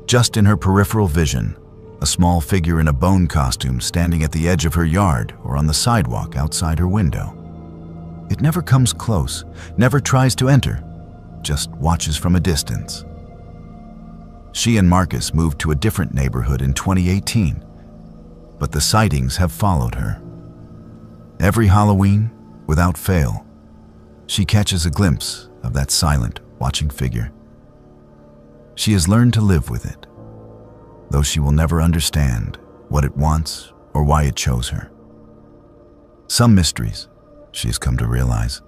Just in her peripheral vision, a small figure in a bone costume standing at the edge of her yard or on the sidewalk outside her window. It never comes close, never tries to enter, just watches from a distance. She and Marcus moved to a different neighborhood in 2018, but the sightings have followed her. Every Halloween, without fail, she catches a glimpse of that silent, watching figure. She has learned to live with it, though she will never understand what it wants or why it chose her. Some mysteries, she has come to realize,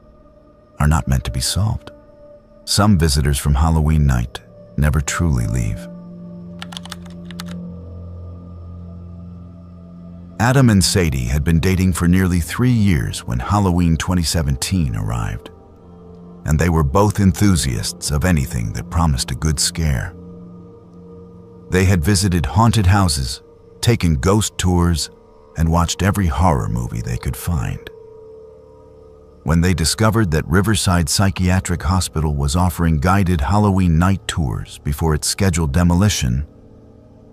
are not meant to be solved. Some visitors from Halloween night never truly leave. Adam and Sadie had been dating for nearly 3 years when Halloween 2017 arrived, and they were both enthusiasts of anything that promised a good scare. They had visited haunted houses, taken ghost tours, and watched every horror movie they could find. When they discovered that Riverside Psychiatric Hospital was offering guided Halloween night tours before its scheduled demolition,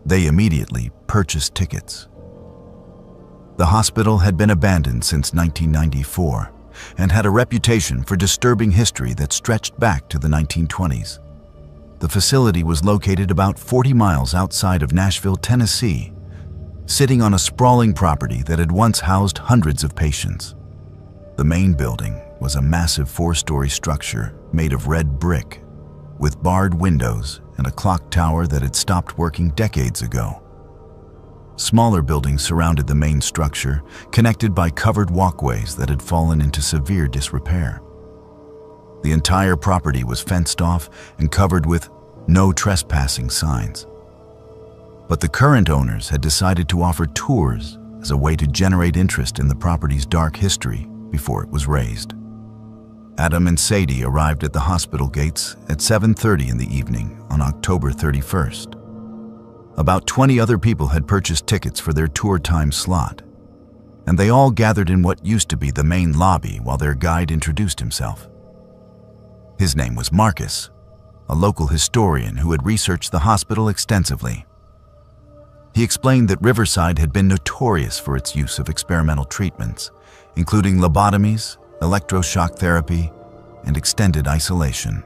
they immediately purchased tickets. The hospital had been abandoned since 1994 and had a reputation for disturbing history that stretched back to the 1920s. The facility was located about 40 miles outside of Nashville, Tennessee, sitting on a sprawling property that had once housed hundreds of patients. The main building was a massive 4-story structure made of red brick, with barred windows and a clock tower that had stopped working decades ago. Smaller buildings surrounded the main structure, connected by covered walkways that had fallen into severe disrepair. The entire property was fenced off and covered with "No trespassing" signs. But the current owners had decided to offer tours as a way to generate interest in the property's dark history before it was razed. Adam and Sadie arrived at the hospital gates at 7:30 in the evening on October 31st. About 20 other people had purchased tickets for their tour time slot, and they all gathered in what used to be the main lobby while their guide introduced himself. His name was Marcus, a local historian who had researched the hospital extensively. He explained that Riverside had been notorious for its use of experimental treatments, including lobotomies, electroshock therapy, and extended isolation.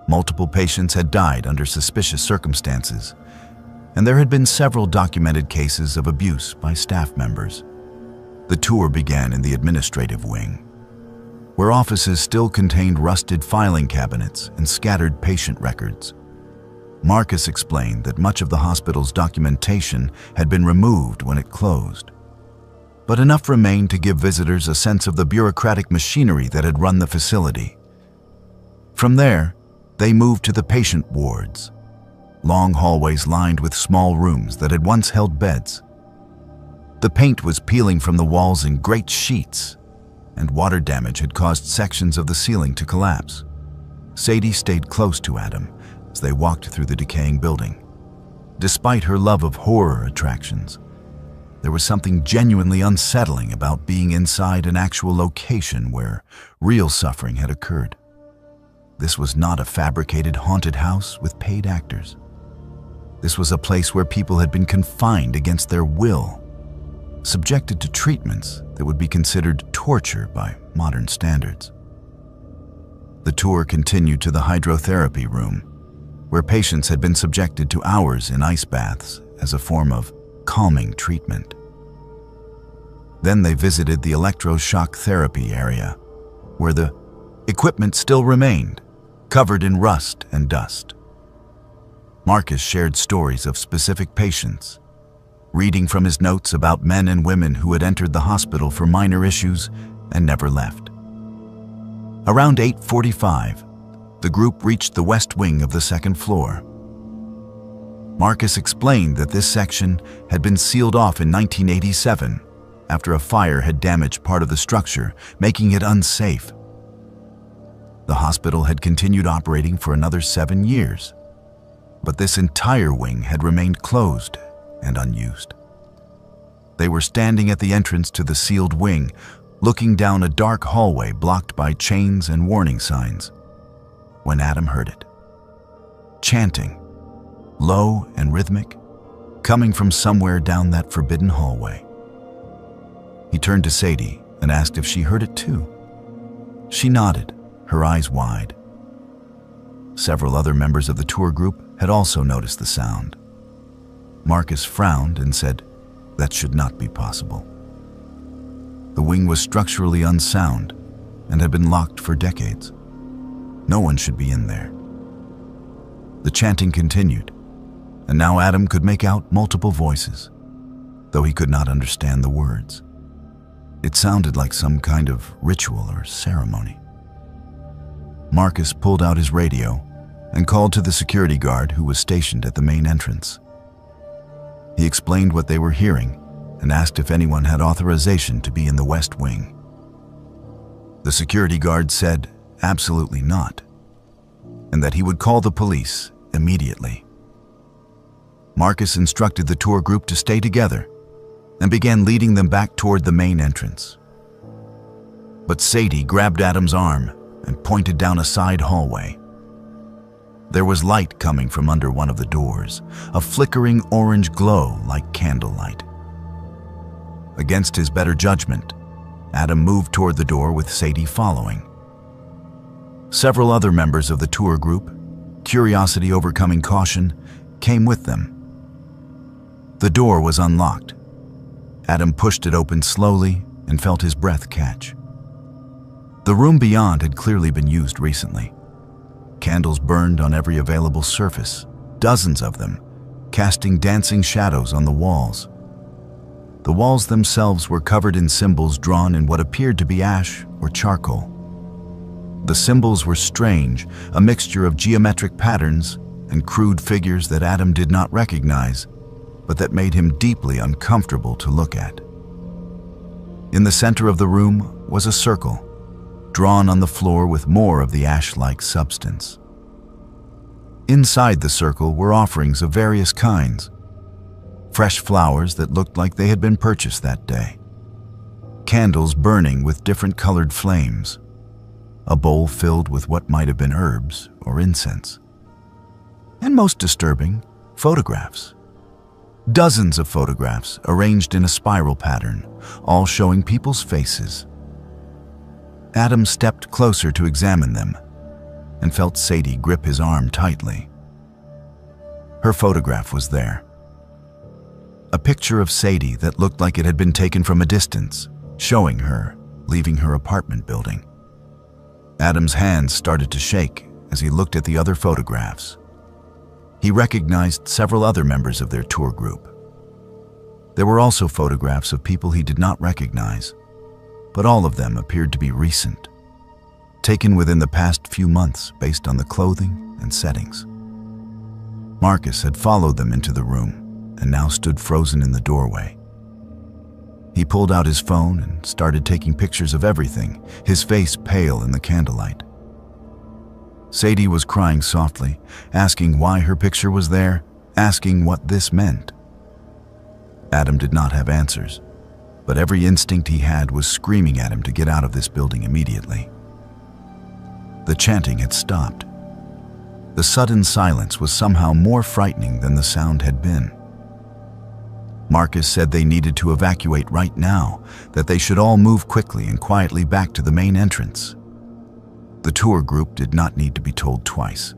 Multiple patients had died under suspicious circumstances, and there had been several documented cases of abuse by staff members. The tour began in the administrative wing, where offices still contained rusted filing cabinets and scattered patient records. Marcus explained that much of the hospital's documentation had been removed when it closed, but enough remained to give visitors a sense of the bureaucratic machinery that had run the facility. From there, they moved to the patient wards, long hallways lined with small rooms that had once held beds. The paint was peeling from the walls in great sheets, and water damage had caused sections of the ceiling to collapse. Sadie stayed close to Adam as they walked through the decaying building. Despite her love of horror attractions, There was something genuinely unsettling about being inside an actual location where real suffering had occurred. This was not a fabricated haunted house with paid actors. This was a place where people had been confined against their will, subjected to treatments that would be considered torture by modern standards. The tour continued to the hydrotherapy room, where patients had been subjected to hours in ice baths as a form of calming treatment. Then they visited the electroshock therapy area, where the equipment still remained, covered in rust and dust. Marcus shared stories of specific patients, reading from his notes about men and women who had entered the hospital for minor issues and never left. Around 8:45, the group reached the west wing of the second floor. Marcus explained that this section had been sealed off in 1987 after a fire had damaged part of the structure, making it unsafe. The hospital had continued operating for another 7 years, but this entire wing had remained closed and unused. They were standing at the entrance to the sealed wing, looking down a dark hallway blocked by chains and warning signs, when Adam heard it. Chanting, low and rhythmic, coming from somewhere down that forbidden hallway. He turned to Sadie and asked if she heard it too. She nodded, her eyes wide. Several other members of the tour group had also noticed the sound. Marcus frowned and said that should not be possible. The wing was structurally unsound and had been locked for decades. No one should be in there. The chanting continued, and now Adam could make out multiple voices, though he could not understand the words. It sounded like some kind of ritual or ceremony. Marcus pulled out his radio and called to the security guard who was stationed at the main entrance. He explained what they were hearing and asked if anyone had authorization to be in the west wing. The security guard said absolutely not, and that he would call the police immediately. Marcus instructed the tour group to stay together and began leading them back toward the main entrance. But Sadie grabbed Adam's arm and pointed down a side hallway. There was light coming from under one of the doors, a flickering orange glow like candlelight. Against his better judgment, Adam moved toward the door with Sadie following. Several other members of the tour group, curiosity overcoming caution, came with them. The door was unlocked. Adam pushed it open slowly and felt his breath catch. The room beyond had clearly been used recently. Candles burned on every available surface, dozens of them, casting dancing shadows on the walls. The walls themselves were covered in symbols drawn in what appeared to be ash or charcoal. The symbols were strange, a mixture of geometric patterns and crude figures that Adam did not recognize, but that made him deeply uncomfortable to look at. In the center of the room was a circle, drawn on the floor with more of the ash-like substance. Inside the circle were offerings of various kinds. Fresh flowers that looked like they had been purchased that day. Candles burning with different colored flames. A bowl filled with what might have been herbs or incense. And most disturbing, photographs. Dozens of photographs arranged in a spiral pattern, all showing people's faces. Adam stepped closer to examine them and felt Sadie grip his arm tightly. Her photograph was there. A picture of Sadie that looked like it had been taken from a distance, showing her leaving her apartment building. Adam's hands started to shake as he looked at the other photographs. He recognized several other members of their tour group. There were also photographs of people he did not recognize, but all of them appeared to be recent, taken within the past few months based on the clothing and settings. Marcus had followed them into the room and now stood frozen in the doorway. He pulled out his phone and started taking pictures of everything, his face pale in the candlelight. Sadie was crying softly, asking why her picture was there, asking what this meant. Adam did not have answers, but every instinct he had was screaming at him to get out of this building immediately. The chanting had stopped. The sudden silence was somehow more frightening than the sound had been. Marcus said they needed to evacuate right now, that they should all move quickly and quietly back to the main entrance. The tour group did not need to be told twice.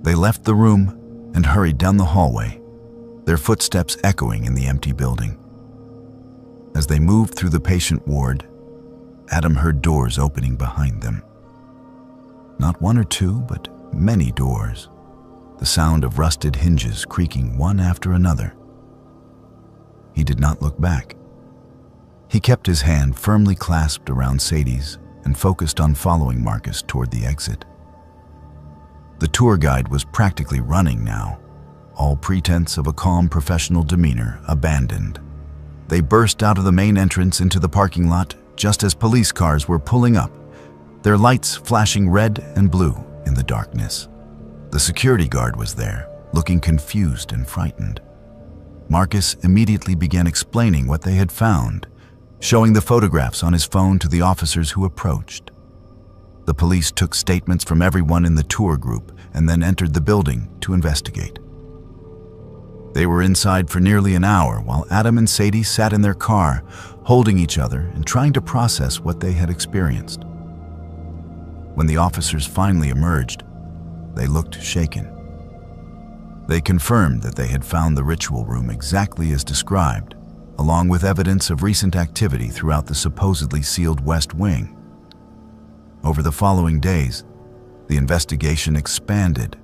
They left the room and hurried down the hallway, their footsteps echoing in the empty building. As they moved through the patient ward, Adam heard doors opening behind them. Not one or two, but many doors, the sound of rusted hinges creaking one after another. He did not look back. He kept his hand firmly clasped around Sadie's and focused on following Marcus toward the exit. The tour guide was practically running now, all pretense of a calm professional demeanor abandoned. They burst out of the main entrance into the parking lot just as police cars were pulling up, their lights flashing red and blue in the darkness. The security guard was there, looking confused and frightened. Marcus immediately began explaining what they had found, showing the photographs on his phone to the officers who approached. The police took statements from everyone in the tour group and then entered the building to investigate. They were inside for nearly an hour while Adam and Sadie sat in their car, holding each other and trying to process what they had experienced. When the officers finally emerged, they looked shaken. They confirmed that they had found the ritual room exactly as described, along with evidence of recent activity throughout the supposedly sealed West Wing. Over the following days, the investigation expanded.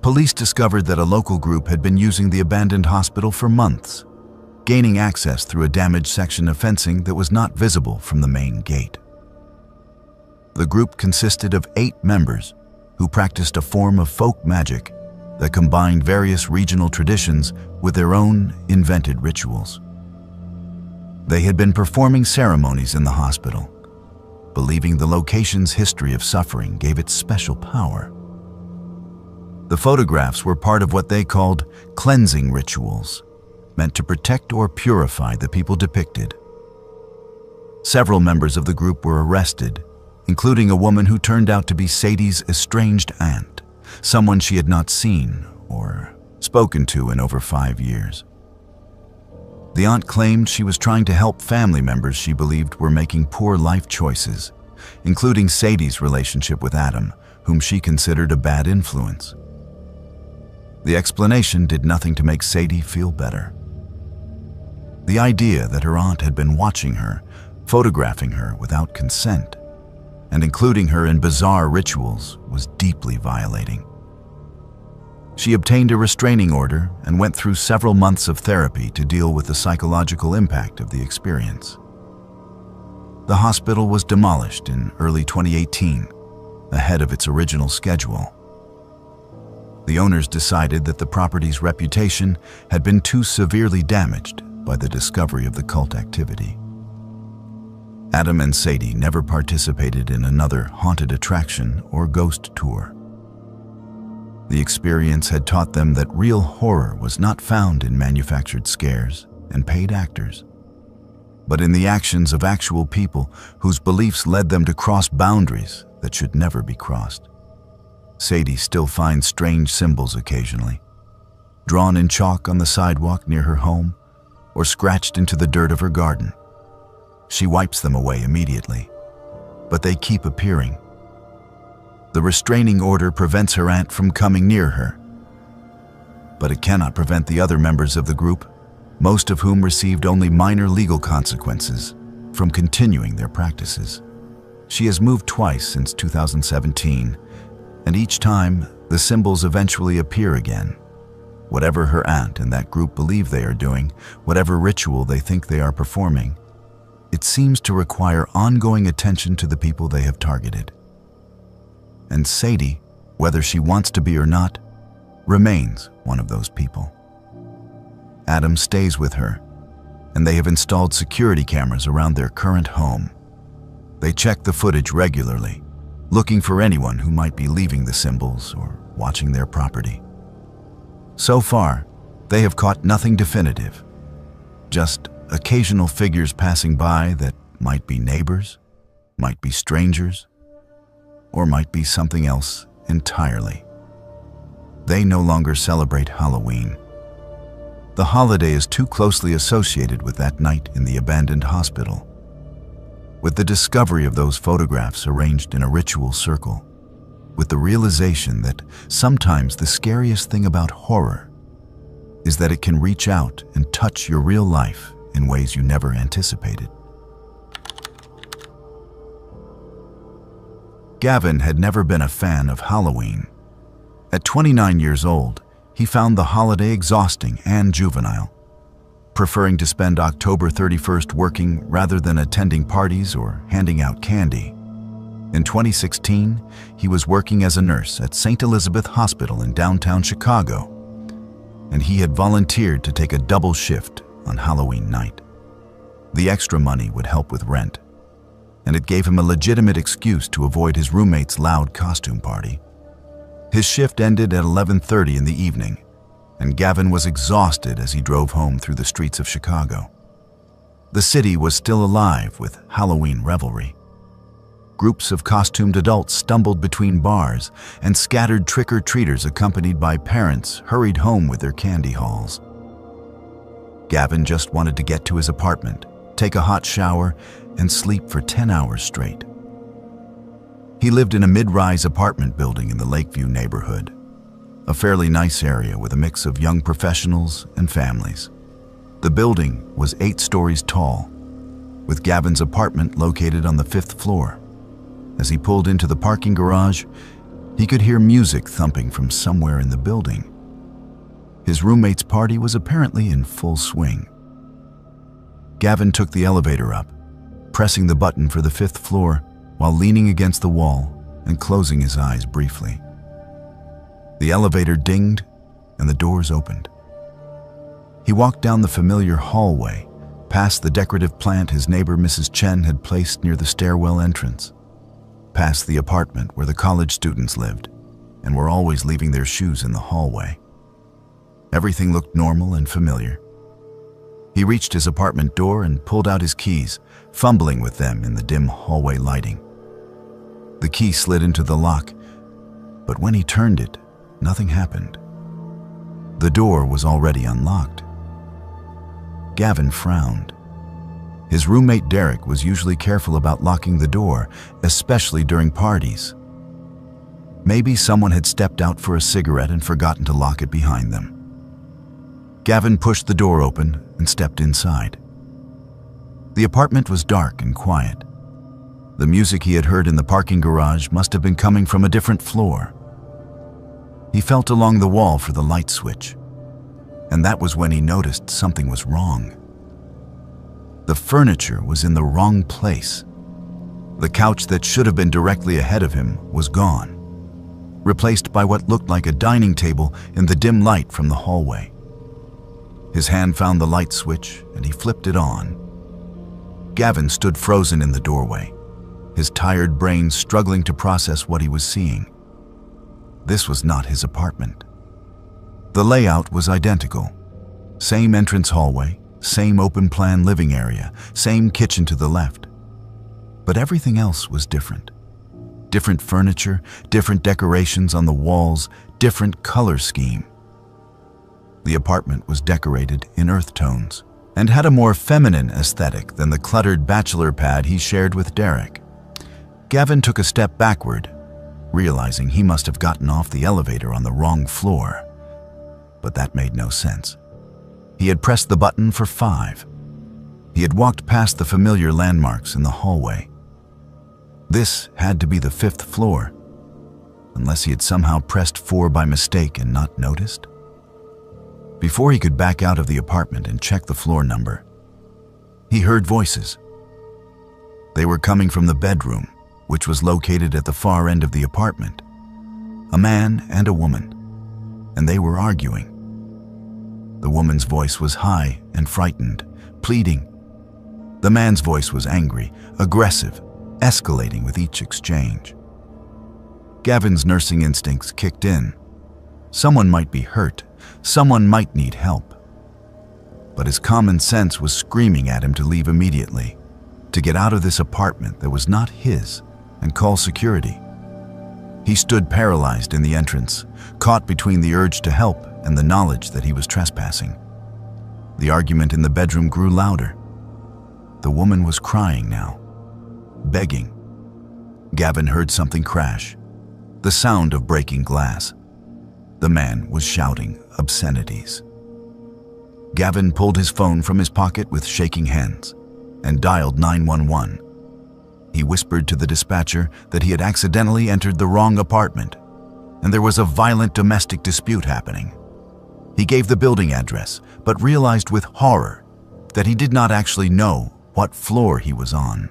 Police discovered that a local group had been using the abandoned hospital for months, gaining access through a damaged section of fencing that was not visible from the main gate. The group consisted of 8 members who practiced a form of folk magic that combined various regional traditions with their own invented rituals. They had been performing ceremonies in the hospital, believing the location's history of suffering gave it special power. The photographs were part of what they called cleansing rituals, meant to protect or purify the people depicted. Several members of the group were arrested, including a woman who turned out to be Sadie's estranged aunt, someone she had not seen or spoken to in over 5 years. The aunt claimed she was trying to help family members she believed were making poor life choices, including Sadie's relationship with Adam, whom she considered a bad influence. The explanation did nothing to make Sadie feel better. The idea that her aunt had been watching her, photographing her without consent, and including her in bizarre rituals was deeply violating. She obtained a restraining order and went through several months of therapy to deal with the psychological impact of the experience. The hospital was demolished in early 2018, ahead of its original schedule. The owners decided that the property's reputation had been too severely damaged by the discovery of the cult activity. Adam and Sadie never participated in another haunted attraction or ghost tour. The experience had taught them that real horror was not found in manufactured scares and paid actors, but in the actions of actual people whose beliefs led them to cross boundaries that should never be crossed. Sadie still finds strange symbols occasionally, drawn in chalk on the sidewalk near her home or scratched into the dirt of her garden. She wipes them away immediately, but they keep appearing. The restraining order prevents her aunt from coming near her, but it cannot prevent the other members of the group, most of whom received only minor legal consequences, from continuing their practices. She has moved twice since 2017, and each time the symbols eventually appear again. Whatever her aunt and that group believe they are doing, whatever ritual they think they are performing, it seems to require ongoing attention to the people they have targeted. And Sadie, whether she wants to be or not, remains one of those people. Adam stays with her, and they have installed security cameras around their current home. They check the footage regularly, looking for anyone who might be leaving the symbols or watching their property. So far, They have caught nothing definitive, just occasional figures passing by that might be neighbors, might be strangers, or might be something else entirely. They no longer celebrate Halloween. The holiday is too closely associated with that night in the abandoned hospital. With the discovery of those photographs arranged in a ritual circle, with the realization that sometimes the scariest thing about horror is that it can reach out and touch your real life in ways you never anticipated. Gavin had never been a fan of Halloween. At 29 years old, he found the holiday exhausting and juvenile, preferring to spend October 31st working rather than attending parties or handing out candy. In 2016, he was working as a nurse at St. Elizabeth Hospital in downtown Chicago, and he had volunteered to take a double shift on Halloween night. The extra money would help with rent, and it gave him a legitimate excuse to avoid his roommate's loud costume party. His shift ended at 11:30 in the evening, and Gavin was exhausted as he drove home through the streets of Chicago. The city was still alive with Halloween revelry. Groups of costumed adults stumbled between bars, and scattered trick-or-treaters accompanied by parents hurried home with their candy hauls. Gavin just wanted to get to his apartment, take a hot shower, and sleep for 10 hours straight. He lived in a mid-rise apartment building in the Lakeview neighborhood, a fairly nice area with a mix of young professionals and families. The building was 8 stories tall, with Gavin's apartment located on the 5th floor. As he pulled into the parking garage, he could hear music thumping from somewhere in the building. His roommate's party was apparently in full swing. Gavin took the elevator up, pressing the button for the 5th floor while leaning against the wall and closing his eyes briefly. The elevator dinged and the doors opened. He walked down the familiar hallway, past the decorative plant his neighbor Mrs. Chen had placed near the stairwell entrance, past the apartment where the college students lived and were always leaving their shoes in the hallway. Everything looked normal and familiar. He reached his apartment door and pulled out his keys, fumbling with them in the dim hallway lighting. The key slid into the lock, but when he turned it, nothing happened. The door was already unlocked. Gavin frowned. His roommate Derek was usually careful about locking the door, especially during parties. Maybe someone had stepped out for a cigarette and forgotten to lock it behind them. Gavin pushed the door open and stepped inside. The apartment was dark and quiet. The music he had heard in the parking garage must have been coming from a different floor. He felt along the wall for the light switch, and that was when he noticed something was wrong. The furniture was in the wrong place. The couch that should have been directly ahead of him was gone, replaced by what looked like a dining table in the dim light from the hallway. His hand found the light switch and he flipped it on. Gavin stood frozen in the doorway, his tired brain struggling to process what he was seeing. This was not his apartment. The layout was identical. Same entrance hallway, same open-plan living area, same kitchen to the left. But everything else was different. Different furniture, different decorations on the walls, different color scheme. The apartment was decorated in earth tones and had a more feminine aesthetic than the cluttered bachelor pad he shared with Derek. Gavin took a step backward, realizing he must have gotten off the elevator on the wrong floor. But that made no sense. He had pressed the button for 5. He had walked past the familiar landmarks in the hallway. This had to be the 5th floor, unless he had somehow pressed 4 by mistake and not noticed. Before he could back out of the apartment and check the floor number, he heard voices. They were coming from the bedroom, which was located at the far end of the apartment. A man and a woman, and they were arguing. The woman's voice was high and frightened, pleading. The man's voice was angry, aggressive, escalating with each exchange. Gavin's nursing instincts kicked in. Someone might be hurt, someone might need help. But his common sense was screaming at him to leave immediately, to get out of this apartment that was not his, and call security. He stood paralyzed in the entrance, caught between the urge to help and the knowledge that he was trespassing. The argument in the bedroom grew louder. The woman was crying now, begging. Gavin heard something crash, the sound of breaking glass. The man was shouting obscenities. Gavin pulled his phone from his pocket with shaking hands and dialed 911. He whispered to the dispatcher that he had accidentally entered the wrong apartment, and there was a violent domestic dispute happening. He gave the building address, but realized with horror that he did not actually know what floor he was on.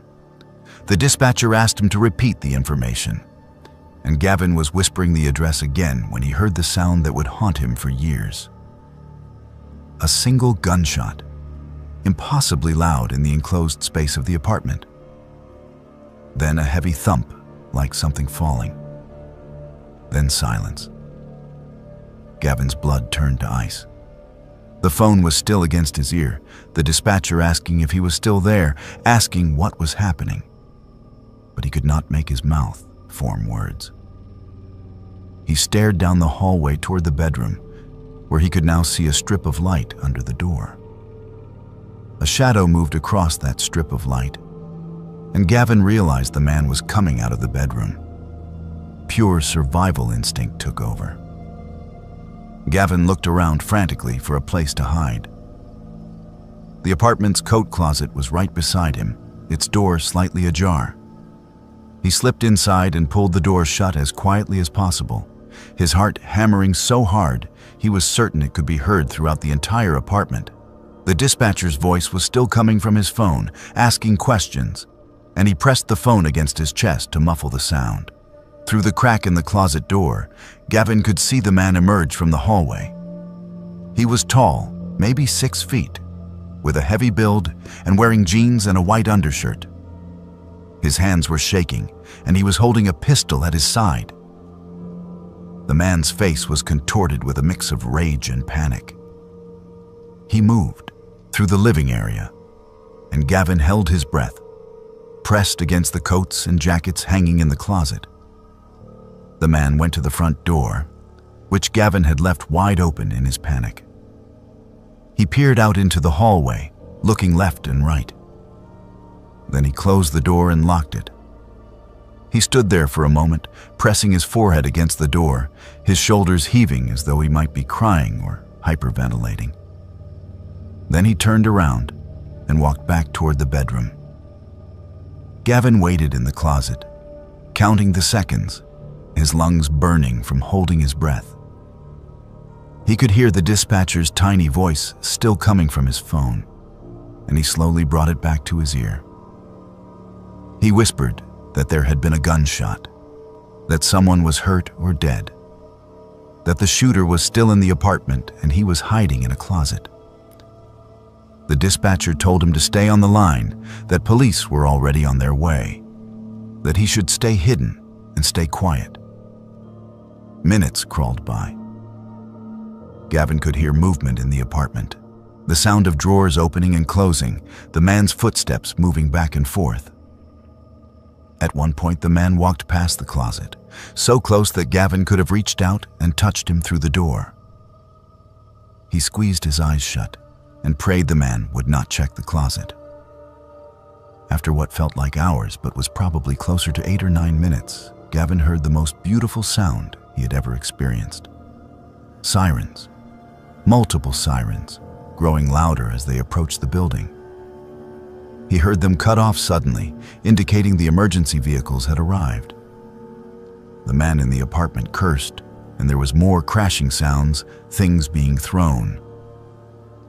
The dispatcher asked him to repeat the information, and Gavin was whispering the address again when he heard the sound that would haunt him for years. A single gunshot, impossibly loud in the enclosed space of the apartment. Then a heavy thump, like something falling. Then silence. Gavin's blood turned to ice. The phone was still against his ear, the dispatcher asking if he was still there, asking what was happening. But he could not make his mouth form words. He stared down the hallway toward the bedroom, where he could now see a strip of light under the door. A shadow moved across that strip of light, and Gavin realized the man was coming out of the bedroom. Pure survival instinct took over. Gavin looked around frantically for a place to hide. The apartment's coat closet was right beside him, its door slightly ajar. He slipped inside and pulled the door shut as quietly as possible, his heart hammering so hard he was certain it could be heard throughout the entire apartment. The dispatcher's voice was still coming from his phone, asking questions, and he pressed the phone against his chest to muffle the sound. Through the crack in the closet door, Gavin could see the man emerge from the hallway. He was tall, maybe 6 feet, with a heavy build and wearing jeans and a white undershirt. His hands were shaking, and he was holding a pistol at his side. The man's face was contorted with a mix of rage and panic. He moved through the living area, and Gavin held his breath, pressed against the coats and jackets hanging in the closet. The man went to the front door, which Gavin had left wide open in his panic. He peered out into the hallway, looking left and right. Then he closed the door and locked it. He stood there for a moment, pressing his forehead against the door, his shoulders heaving as though he might be crying or hyperventilating. Then he turned around and walked back toward the bedroom. Gavin waited in the closet, counting the seconds, his lungs burning from holding his breath. He could hear the dispatcher's tiny voice still coming from his phone, and he slowly brought it back to his ear. He whispered that there had been a gunshot, that someone was hurt or dead, that the shooter was still in the apartment and he was hiding in a closet. The dispatcher told him to stay on the line, that police were already on their way, that he should stay hidden and stay quiet. Minutes crawled by. Gavin could hear movement in the apartment, the sound of drawers opening and closing, the man's footsteps moving back and forth. At one point, the man walked past the closet, so close that Gavin could have reached out and touched him through the door. He squeezed his eyes shut and prayed the man would not check the closet. After what felt like hours but was probably closer to 8 or 9 minutes, Gavin heard the most beautiful sound he had ever experienced. Sirens, multiple sirens, growing louder as they approached the building. He heard them cut off suddenly, indicating the emergency vehicles had arrived. The man in the apartment cursed, and there was more crashing sounds, things being thrown.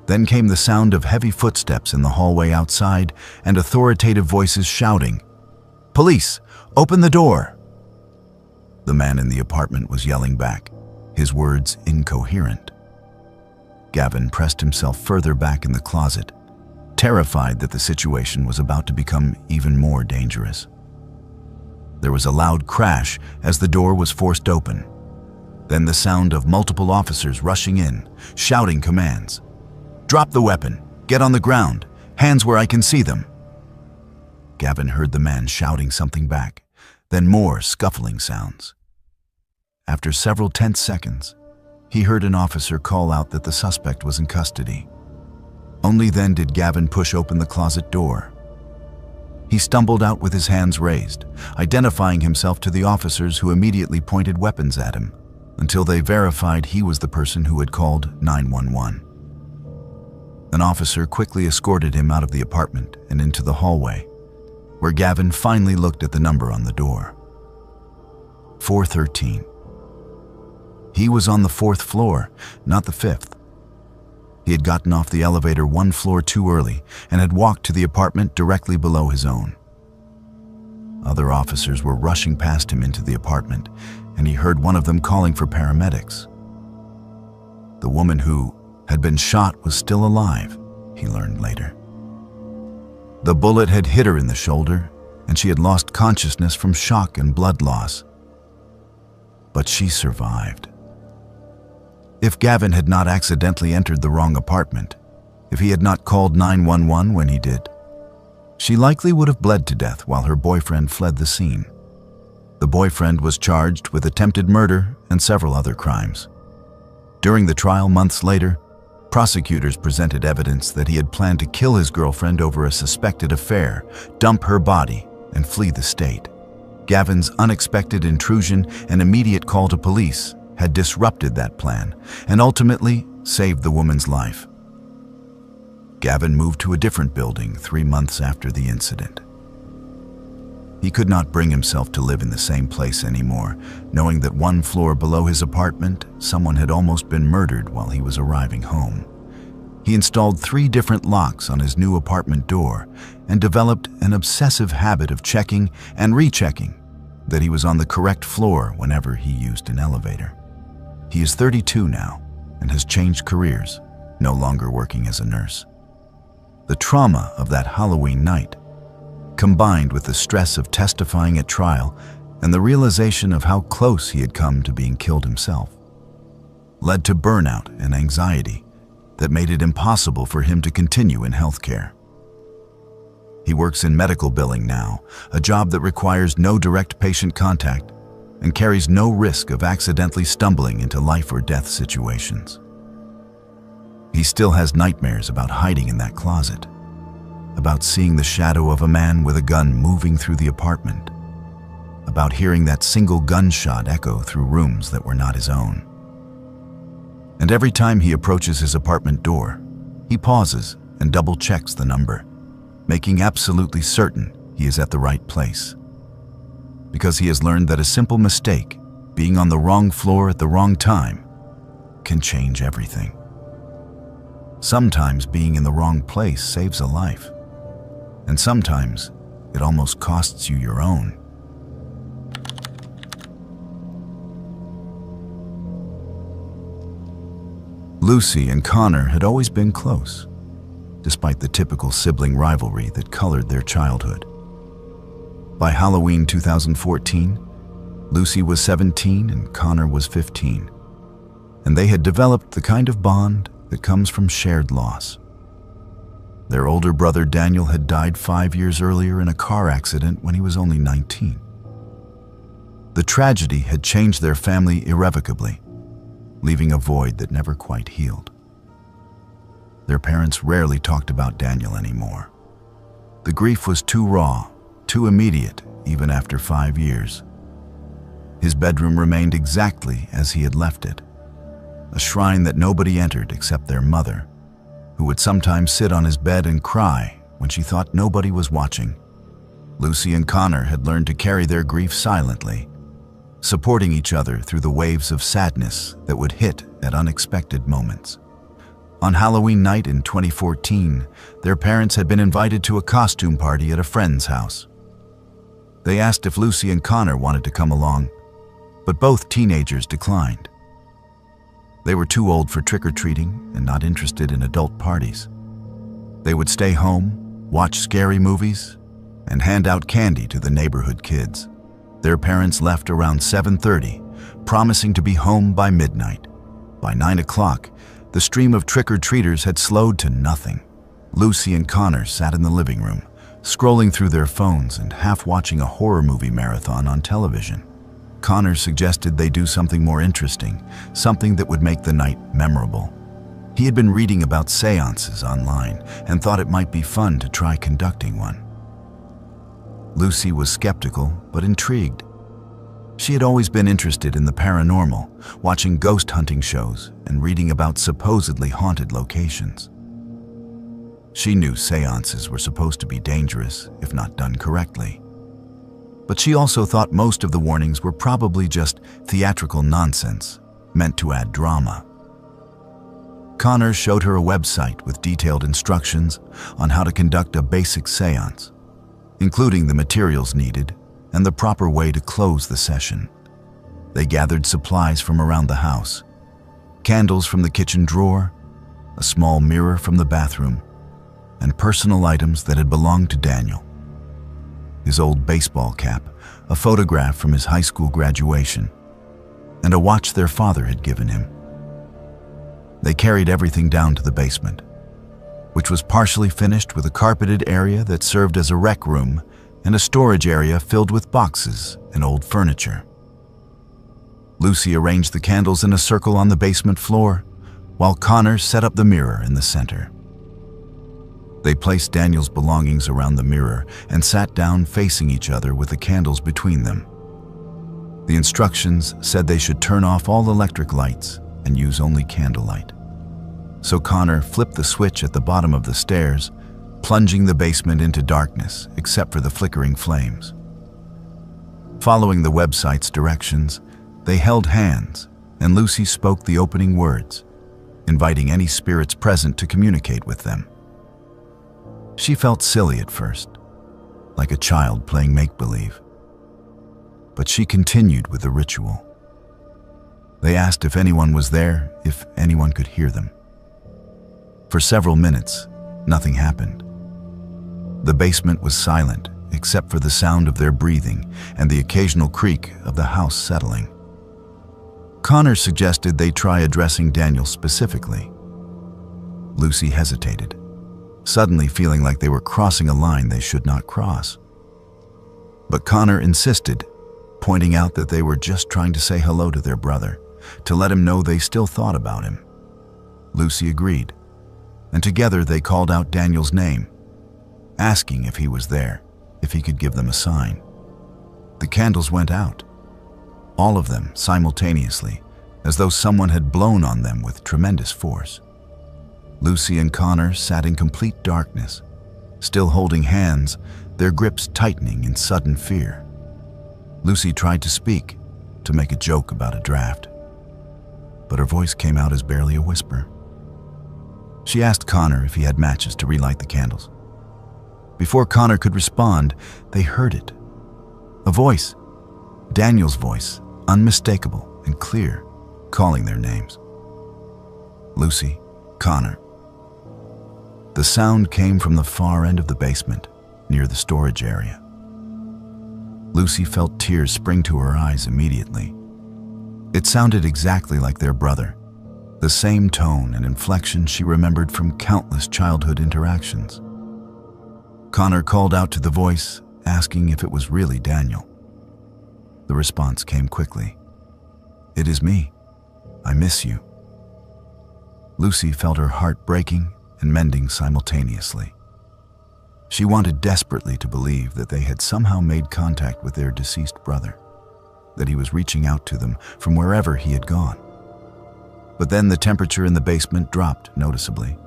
Then came the sound of heavy footsteps in the hallway outside and authoritative voices shouting, "Police, open the door!" The man in the apartment was yelling back, his words incoherent. Gavin pressed himself further back in the closet, terrified that the situation was about to become even more dangerous. There was a loud crash as the door was forced open. Then the sound of multiple officers rushing in, shouting commands. "Drop the weapon! Get on the ground! Hands where I can see them!" Gavin heard the man shouting something back, then more scuffling sounds. After several tense seconds, he heard an officer call out that the suspect was in custody. Only then did Gavin push open the closet door. He stumbled out with his hands raised, identifying himself to the officers who immediately pointed weapons at him, until they verified he was the person who had called 911. An officer quickly escorted him out of the apartment and into the hallway, where Gavin finally looked at the number on the door. 413. He was on the 4th floor, not the 5th. He had gotten off the elevator one floor too early and had walked to the apartment directly below his own. Other officers were rushing past him into the apartment, and he heard one of them calling for paramedics. The woman who had been shot was still alive, he learned later. The bullet had hit her in the shoulder, and she had lost consciousness from shock and blood loss. But she survived. If Gavin had not accidentally entered the wrong apartment, if he had not called 911 when he did, she likely would have bled to death while her boyfriend fled the scene. The boyfriend was charged with attempted murder and several other crimes. During the trial months later, prosecutors presented evidence that he had planned to kill his girlfriend over a suspected affair, dump her body, and flee the state. Gavin's unexpected intrusion and immediate call to police had disrupted that plan and ultimately saved the woman's life. Gavin moved to a different building 3 months after the incident. He could not bring himself to live in the same place anymore, knowing that one floor below his apartment, someone had almost been murdered while he was arriving home. He installed 3 different locks on his new apartment door and developed an obsessive habit of checking and rechecking that he was on the correct floor whenever he used an elevator. He is 32 now and has changed careers, no longer working as a nurse. The trauma of that Halloween night, combined with the stress of testifying at trial and the realization of how close he had come to being killed himself, led to burnout and anxiety that made it impossible for him to continue in healthcare. He works in medical billing now, a job that requires no direct patient contact and carries no risk of accidentally stumbling into life or death situations. He still has nightmares about hiding in that closet, about seeing the shadow of a man with a gun moving through the apartment, about hearing that single gunshot echo through rooms that were not his own. And every time he approaches his apartment door, he pauses and double-checks the number, making absolutely certain he is at the right place. Because he has learned that a simple mistake, being on the wrong floor at the wrong time, can change everything. Sometimes being in the wrong place saves a life, and sometimes it almost costs you your own. Lucy and Connor had always been close, despite the typical sibling rivalry that colored their childhood. By Halloween 2014, Lucy was 17 and Connor was 15, and they had developed the kind of bond that comes from shared loss. Their older brother Daniel had died 5 years earlier in a car accident when he was only 19. The tragedy had changed their family irrevocably, leaving a void that never quite healed. Their parents rarely talked about Daniel anymore. The grief was too raw, too immediate, even after 5 years. His bedroom remained exactly as he had left it, a shrine that nobody entered except their mother, who would sometimes sit on his bed and cry when she thought nobody was watching. Lucy and Connor had learned to carry their grief silently, supporting each other through the waves of sadness that would hit at unexpected moments. On Halloween night in 2014, their parents had been invited to a costume party at a friend's house. They asked if Lucy and Connor wanted to come along, but both teenagers declined. They were too old for trick-or-treating and not interested in adult parties. They would stay home, watch scary movies, and hand out candy to the neighborhood kids. Their parents left around 7:30, promising to be home by midnight. By 9 o'clock, the stream of trick-or-treaters had slowed to nothing. Lucy and Connor sat in the living room, scrolling through their phones and half watching a horror movie marathon on television. Connor suggested they do something more interesting, something that would make the night memorable. He had been reading about seances online and thought it might be fun to try conducting one. Lucy was skeptical but intrigued. She had always been interested in the paranormal, watching ghost hunting shows and reading about supposedly haunted locations. She knew seances were supposed to be dangerous if not done correctly. But she also thought most of the warnings were probably just theatrical nonsense, meant to add drama. Connor showed her a website with detailed instructions on how to conduct a basic seance, including the materials needed and the proper way to close the session. They gathered supplies from around the house, candles from the kitchen drawer, a small mirror from the bathroom, and personal items that had belonged to Daniel. His old baseball cap, a photograph from his high school graduation, and a watch their father had given him. They carried everything down to the basement, which was partially finished with a carpeted area that served as a rec room and a storage area filled with boxes and old furniture. Lucy arranged the candles in a circle on the basement floor, while Connor set up the mirror in the center. They placed Daniel's belongings around the mirror and sat down facing each other with the candles between them. The instructions said they should turn off all electric lights and use only candlelight. So Connor flipped the switch at the bottom of the stairs, plunging the basement into darkness except for the flickering flames. Following the website's directions, they held hands and Lucy spoke the opening words, inviting any spirits present to communicate with them. She felt silly at first, like a child playing make-believe. But she continued with the ritual. They asked if anyone was there, if anyone could hear them. For several minutes, nothing happened. The basement was silent, except for the sound of their breathing and the occasional creak of the house settling. Connor suggested they try addressing Daniel specifically. Lucy hesitated, suddenly feeling like they were crossing a line they should not cross. But Connor insisted, pointing out that they were just trying to say hello to their brother, to let him know they still thought about him. Lucy agreed, and together they called out Daniel's name, asking if he was there, if he could give them a sign. The candles went out, all of them simultaneously, as though someone had blown on them with tremendous force. Lucy and Connor sat in complete darkness, still holding hands, their grips tightening in sudden fear. Lucy tried to speak, to make a joke about a draft, but her voice came out as barely a whisper. She asked Connor if he had matches to relight the candles. Before Connor could respond, they heard it. A voice, Daniel's voice, unmistakable and clear, calling their names. Lucy, Connor. The sound came from the far end of the basement, near the storage area. Lucy felt tears spring to her eyes immediately. It sounded exactly like their brother, the same tone and inflection she remembered from countless childhood interactions. Connor called out to the voice, asking if it was really Daniel. The response came quickly. "It is me. I miss you." Lucy felt her heart breaking and mending simultaneously. She wanted desperately to believe that they had somehow made contact with their deceased brother, that he was reaching out to them from wherever he had gone. But then the temperature in the basement dropped noticeably.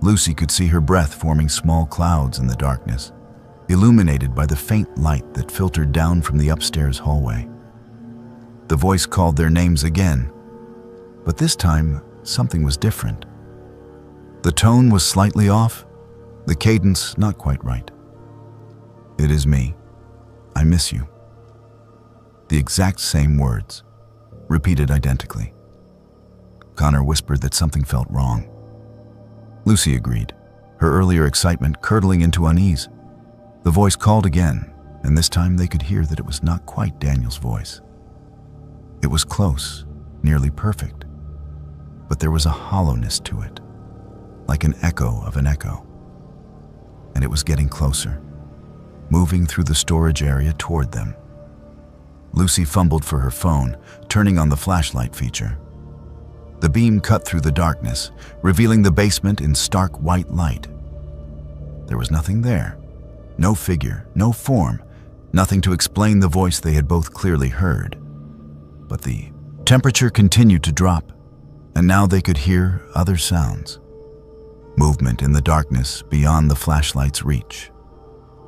Lucy could see her breath forming small clouds in the darkness, illuminated by the faint light that filtered down from the upstairs hallway. The voice called their names again, but this time something was different. The tone was slightly off, the cadence not quite right. "It is me. I miss you." The exact same words, repeated identically. Connor whispered that something felt wrong. Lucy agreed, her earlier excitement curdling into unease. The voice called again, and this time they could hear that it was not quite Daniel's voice. It was close, nearly perfect, but there was a hollowness to it, like an echo of an echo. And it was getting closer, moving through the storage area toward them. Lucy fumbled for her phone, turning on the flashlight feature. The beam cut through the darkness, revealing the basement in stark white light. There was nothing there. No figure, no form, nothing to explain the voice they had both clearly heard. But the temperature continued to drop, and now they could hear other sounds. Movement in the darkness beyond the flashlight's reach.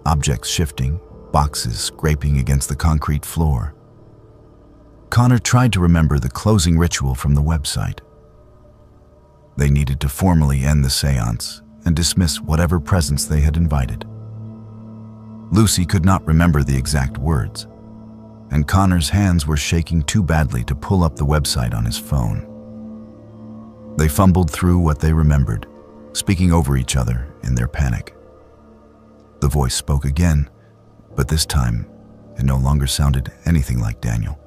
Objects shifting, boxes scraping against the concrete floor. Connor tried to remember the closing ritual from the website. They needed to formally end the seance and dismiss whatever presence they had invited. Lucy could not remember the exact words, and Connor's hands were shaking too badly to pull up the website on his phone. They fumbled through what they remembered, speaking over each other in their panic. The voice spoke again, but this time it no longer sounded anything like Daniel.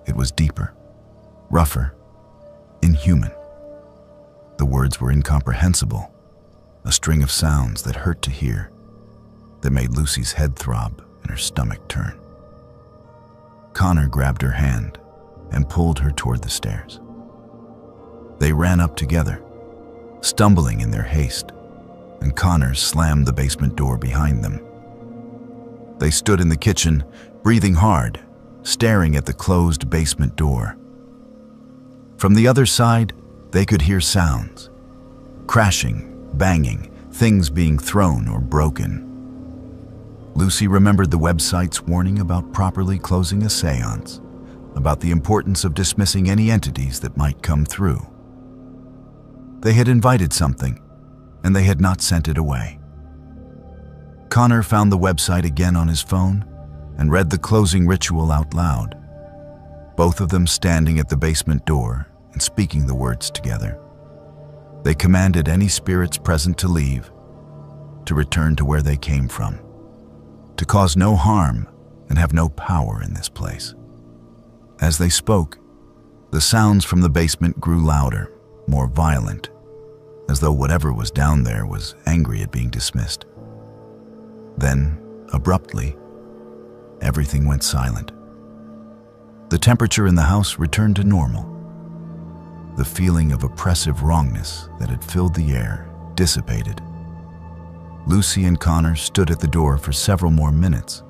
It was deeper, rougher, inhuman. The words were incomprehensible, a string of sounds that hurt to hear, that made Lucy's head throb and her stomach turn. Connor grabbed her hand and pulled her toward the stairs. They ran up together, stumbling in their haste, and Connor slammed the basement door behind them. They stood in the kitchen, breathing hard, staring at the closed basement door. From the other side, they could hear sounds. Crashing, banging, things being thrown or broken. Lucy remembered the website's warning about properly closing a seance, about the importance of dismissing any entities that might come through. They had invited something, and they had not sent it away. Connor found the website again on his phone and read the closing ritual out loud, both of them standing at the basement door and speaking the words together. They commanded any spirits present to leave, to return to where they came from, to cause no harm and have no power in this place. As they spoke, the sounds from the basement grew louder, more violent, as though whatever was down there was angry at being dismissed. Then, abruptly, everything went silent. The temperature in the house returned to normal. The feeling of oppressive wrongness that had filled the air dissipated. Lucy and Connor stood at the door for several more minutes,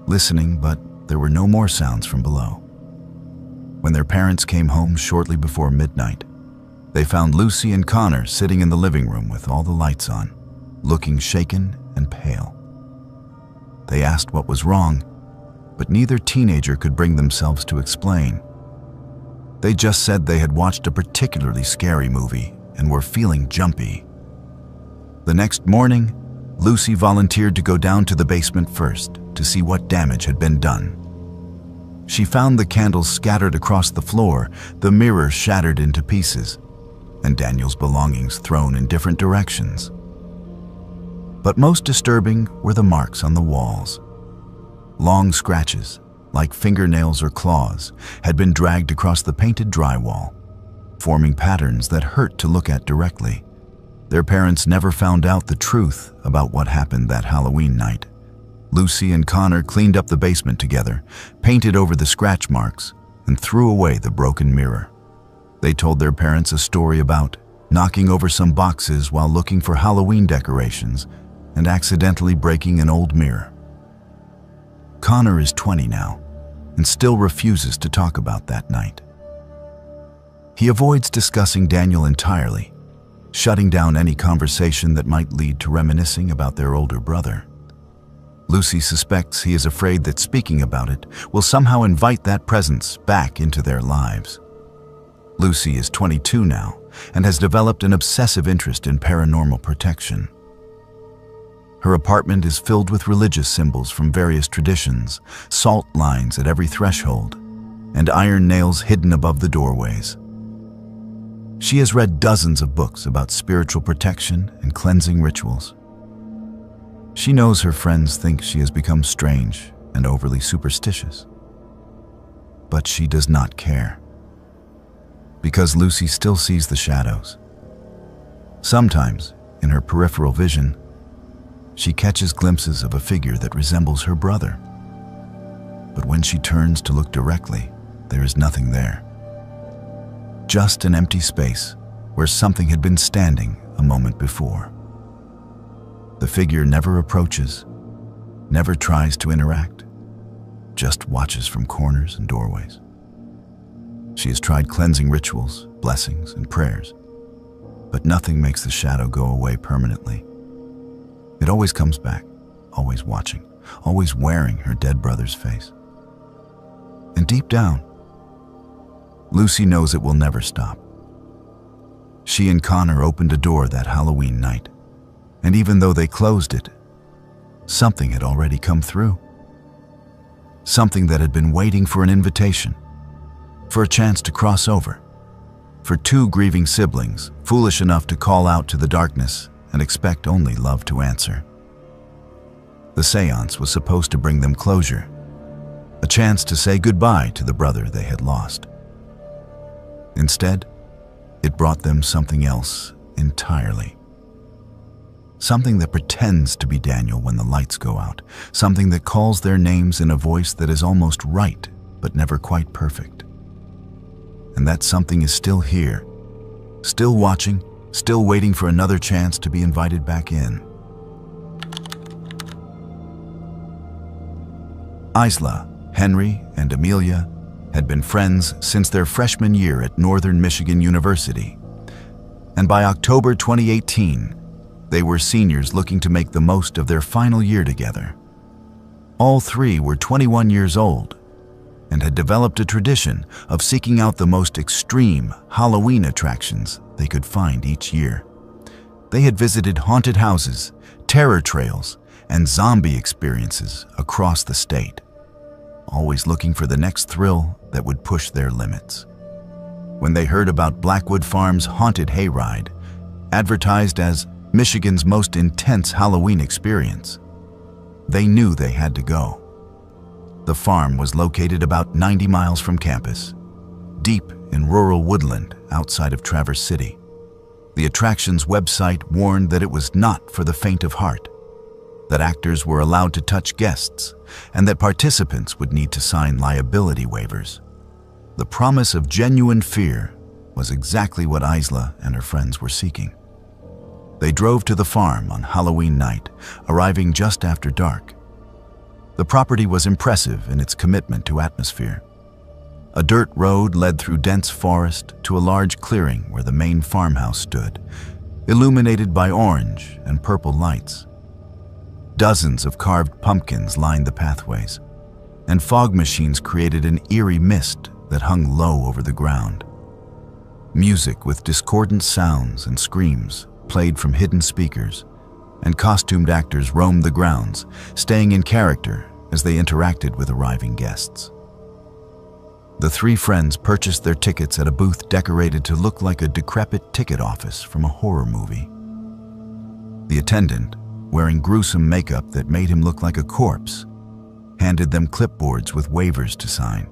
listening, but there were no more sounds from below. When their parents came home shortly before midnight, they found Lucy and Connor sitting in the living room with all the lights on, looking shaken and pale. They asked what was wrong, but neither teenager could bring themselves to explain. They just said they had watched a particularly scary movie and were feeling jumpy. The next morning, Lucy volunteered to go down to the basement first to see what damage had been done. She found the candles scattered across the floor, the mirror shattered into pieces, and Daniel's belongings thrown in different directions. But most disturbing were the marks on the walls. Long scratches, like fingernails or claws, had been dragged across the painted drywall, forming patterns that hurt to look at directly. Their parents never found out the truth about what happened that Halloween night. Lucy and Connor cleaned up the basement together, painted over the scratch marks, and threw away the broken mirror. They told their parents a story about knocking over some boxes while looking for Halloween decorations and accidentally breaking an old mirror. Connor is 20 now and still refuses to talk about that night. He avoids discussing Daniel entirely, shutting down any conversation that might lead to reminiscing about their older brother. Lucy suspects he is afraid that speaking about it will somehow invite that presence back into their lives. Lucy is 22 now and has developed an obsessive interest in paranormal protection. Her apartment is filled with religious symbols from various traditions, salt lines at every threshold, and iron nails hidden above the doorways. She has read dozens of books about spiritual protection and cleansing rituals. She knows her friends think she has become strange and overly superstitious. But she does not care, because Lucy still sees the shadows. Sometimes, in her peripheral vision, she catches glimpses of a figure that resembles her brother. But when she turns to look directly, there is nothing there. Just an empty space where something had been standing a moment before. The figure never approaches, never tries to interact, just watches from corners and doorways. She has tried cleansing rituals, blessings, and prayers, but nothing makes the shadow go away permanently. It always comes back, always watching, always wearing her dead brother's face. And deep down, Lucy knows it will never stop. She and Connor opened a door that Halloween night, and even though they closed it, something had already come through. Something that had been waiting for an invitation, for a chance to cross over, for two grieving siblings foolish enough to call out to the darkness and expect only love to answer. The seance was supposed to bring them closure, a chance to say goodbye to the brother they had lost. Instead, it brought them something else entirely. Something that pretends to be Daniel when the lights go out, something that calls their names in a voice that is almost right, but never quite perfect. And that something is still here, still watching, still waiting for another chance to be invited back in. Isla, Henry, and Amelia had been friends since their freshman year at Northern Michigan University, and by October 2018, they were seniors looking to make the most of their final year together. All three were 21 years old and had developed a tradition of seeking out the most extreme Halloween attractions they could find each year. They had visited haunted houses, terror trails, and zombie experiences across the state, always looking for the next thrill that would push their limits. When they heard about Blackwood Farm's haunted hayride, advertised as Michigan's most intense Halloween experience, they knew they had to go. The farm was located about 90 miles from campus, deep in rural woodland outside of Traverse City. The attraction's website warned that it was not for the faint of heart, that actors were allowed to touch guests, and that participants would need to sign liability waivers. The promise of genuine fear was exactly what Isla and her friends were seeking. They drove to the farm on Halloween night, arriving just after dark. The property was impressive in its commitment to atmosphere. A dirt road led through dense forest to a large clearing where the main farmhouse stood, illuminated by orange and purple lights. Dozens of carved pumpkins lined the pathways, and fog machines created an eerie mist that hung low over the ground. Music with discordant sounds and screams played from hidden speakers, and costumed actors roamed the grounds, staying in character as they interacted with arriving guests. The three friends purchased their tickets at a booth decorated to look like a decrepit ticket office from a horror movie. The attendant, wearing gruesome makeup that made him look like a corpse, handed them clipboards with waivers to sign.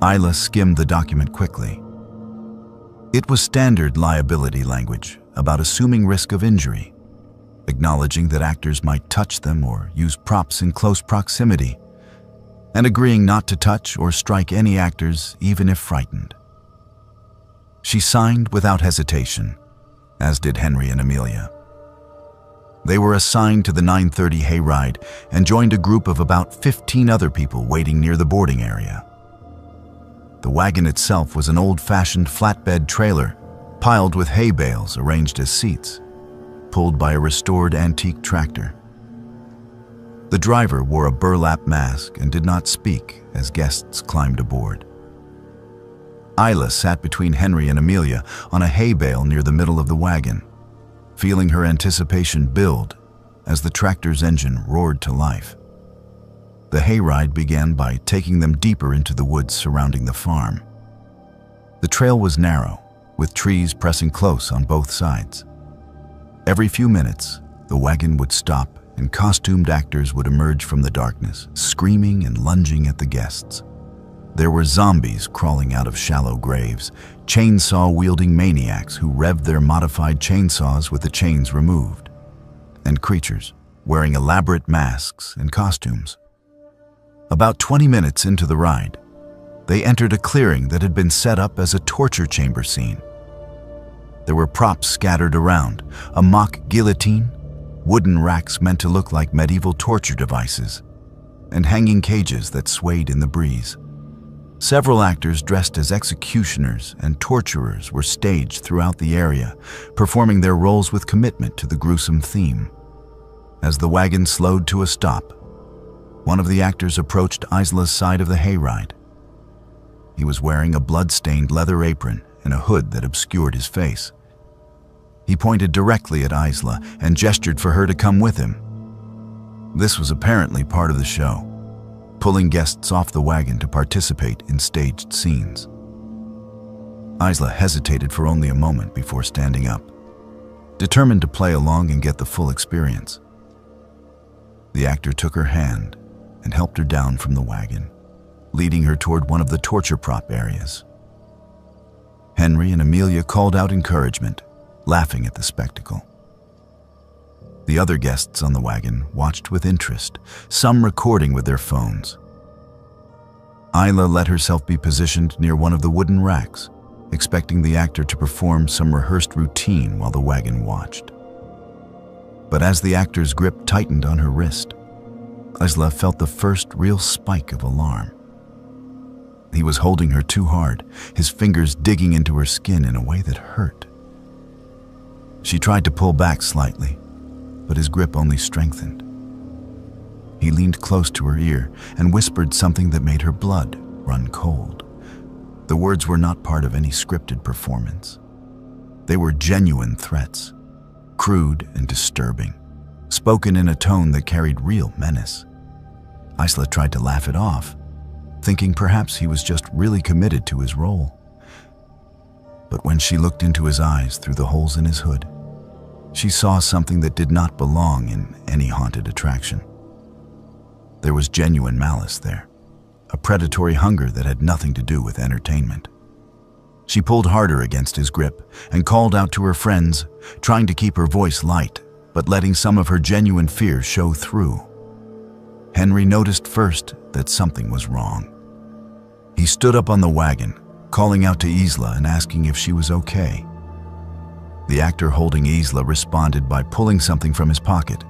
Isla skimmed the document quickly. It was standard liability language about assuming risk of injury, acknowledging that actors might touch them or use props in close proximity, and agreeing not to touch or strike any actors even if frightened. She signed without hesitation, as did Henry and Amelia. They were assigned to the 9:30 hayride and joined a group of about 15 other people waiting near the boarding area. The wagon itself was an old-fashioned flatbed trailer piled with hay bales arranged as seats, pulled by a restored antique tractor. The driver wore a burlap mask and did not speak as guests climbed aboard. Isla sat between Henry and Amelia on a hay bale near the middle of the wagon, feeling her anticipation build as the tractor's engine roared to life. The hayride began by taking them deeper into the woods surrounding the farm. The trail was narrow, with trees pressing close on both sides. Every few minutes, the wagon would stop and costumed actors would emerge from the darkness, screaming and lunging at the guests. There were zombies crawling out of shallow graves, chainsaw-wielding maniacs who revved their modified chainsaws with the chains removed, and creatures wearing elaborate masks and costumes. About 20 minutes into the ride, they entered a clearing that had been set up as a torture chamber scene. There were props scattered around, a mock guillotine, wooden racks meant to look like medieval torture devices, and hanging cages that swayed in the breeze. Several actors dressed as executioners and torturers were staged throughout the area, performing their roles with commitment to the gruesome theme. As the wagon slowed to a stop, one of the actors approached Isla's side of the hayride. He was wearing a blood-stained leather apron and a hood that obscured his face. He pointed directly at Isla and gestured for her to come with him. This was apparently part of the show, pulling guests off the wagon to participate in staged scenes. Isla hesitated for only a moment before standing up, determined to play along and get the full experience. The actor took her hand and helped her down from the wagon, leading her toward one of the torture prop areas. Henry and Amelia called out encouragement, laughing at the spectacle. The other guests on the wagon watched with interest, some recording with their phones. Isla let herself be positioned near one of the wooden racks, expecting the actor to perform some rehearsed routine while the wagon watched. But as the actor's grip tightened on her wrist, Isla felt the first real spike of alarm. He was holding her too hard, his fingers digging into her skin in a way that hurt. She tried to pull back slightly, but his grip only strengthened. He leaned close to her ear and whispered something that made her blood run cold. The words were not part of any scripted performance. They were genuine threats, crude and disturbing, spoken in a tone that carried real menace. Isla tried to laugh it off, thinking perhaps he was just really committed to his role. But when she looked into his eyes through the holes in his hood, she saw something that did not belong in any haunted attraction. There was genuine malice there, a predatory hunger that had nothing to do with entertainment. She pulled harder against his grip and called out to her friends, trying to keep her voice light, but letting some of her genuine fear show through. Henry noticed first that something was wrong. He stood up on the wagon, calling out to Isla and asking if she was okay. The actor holding Isla responded by pulling something from his pocket,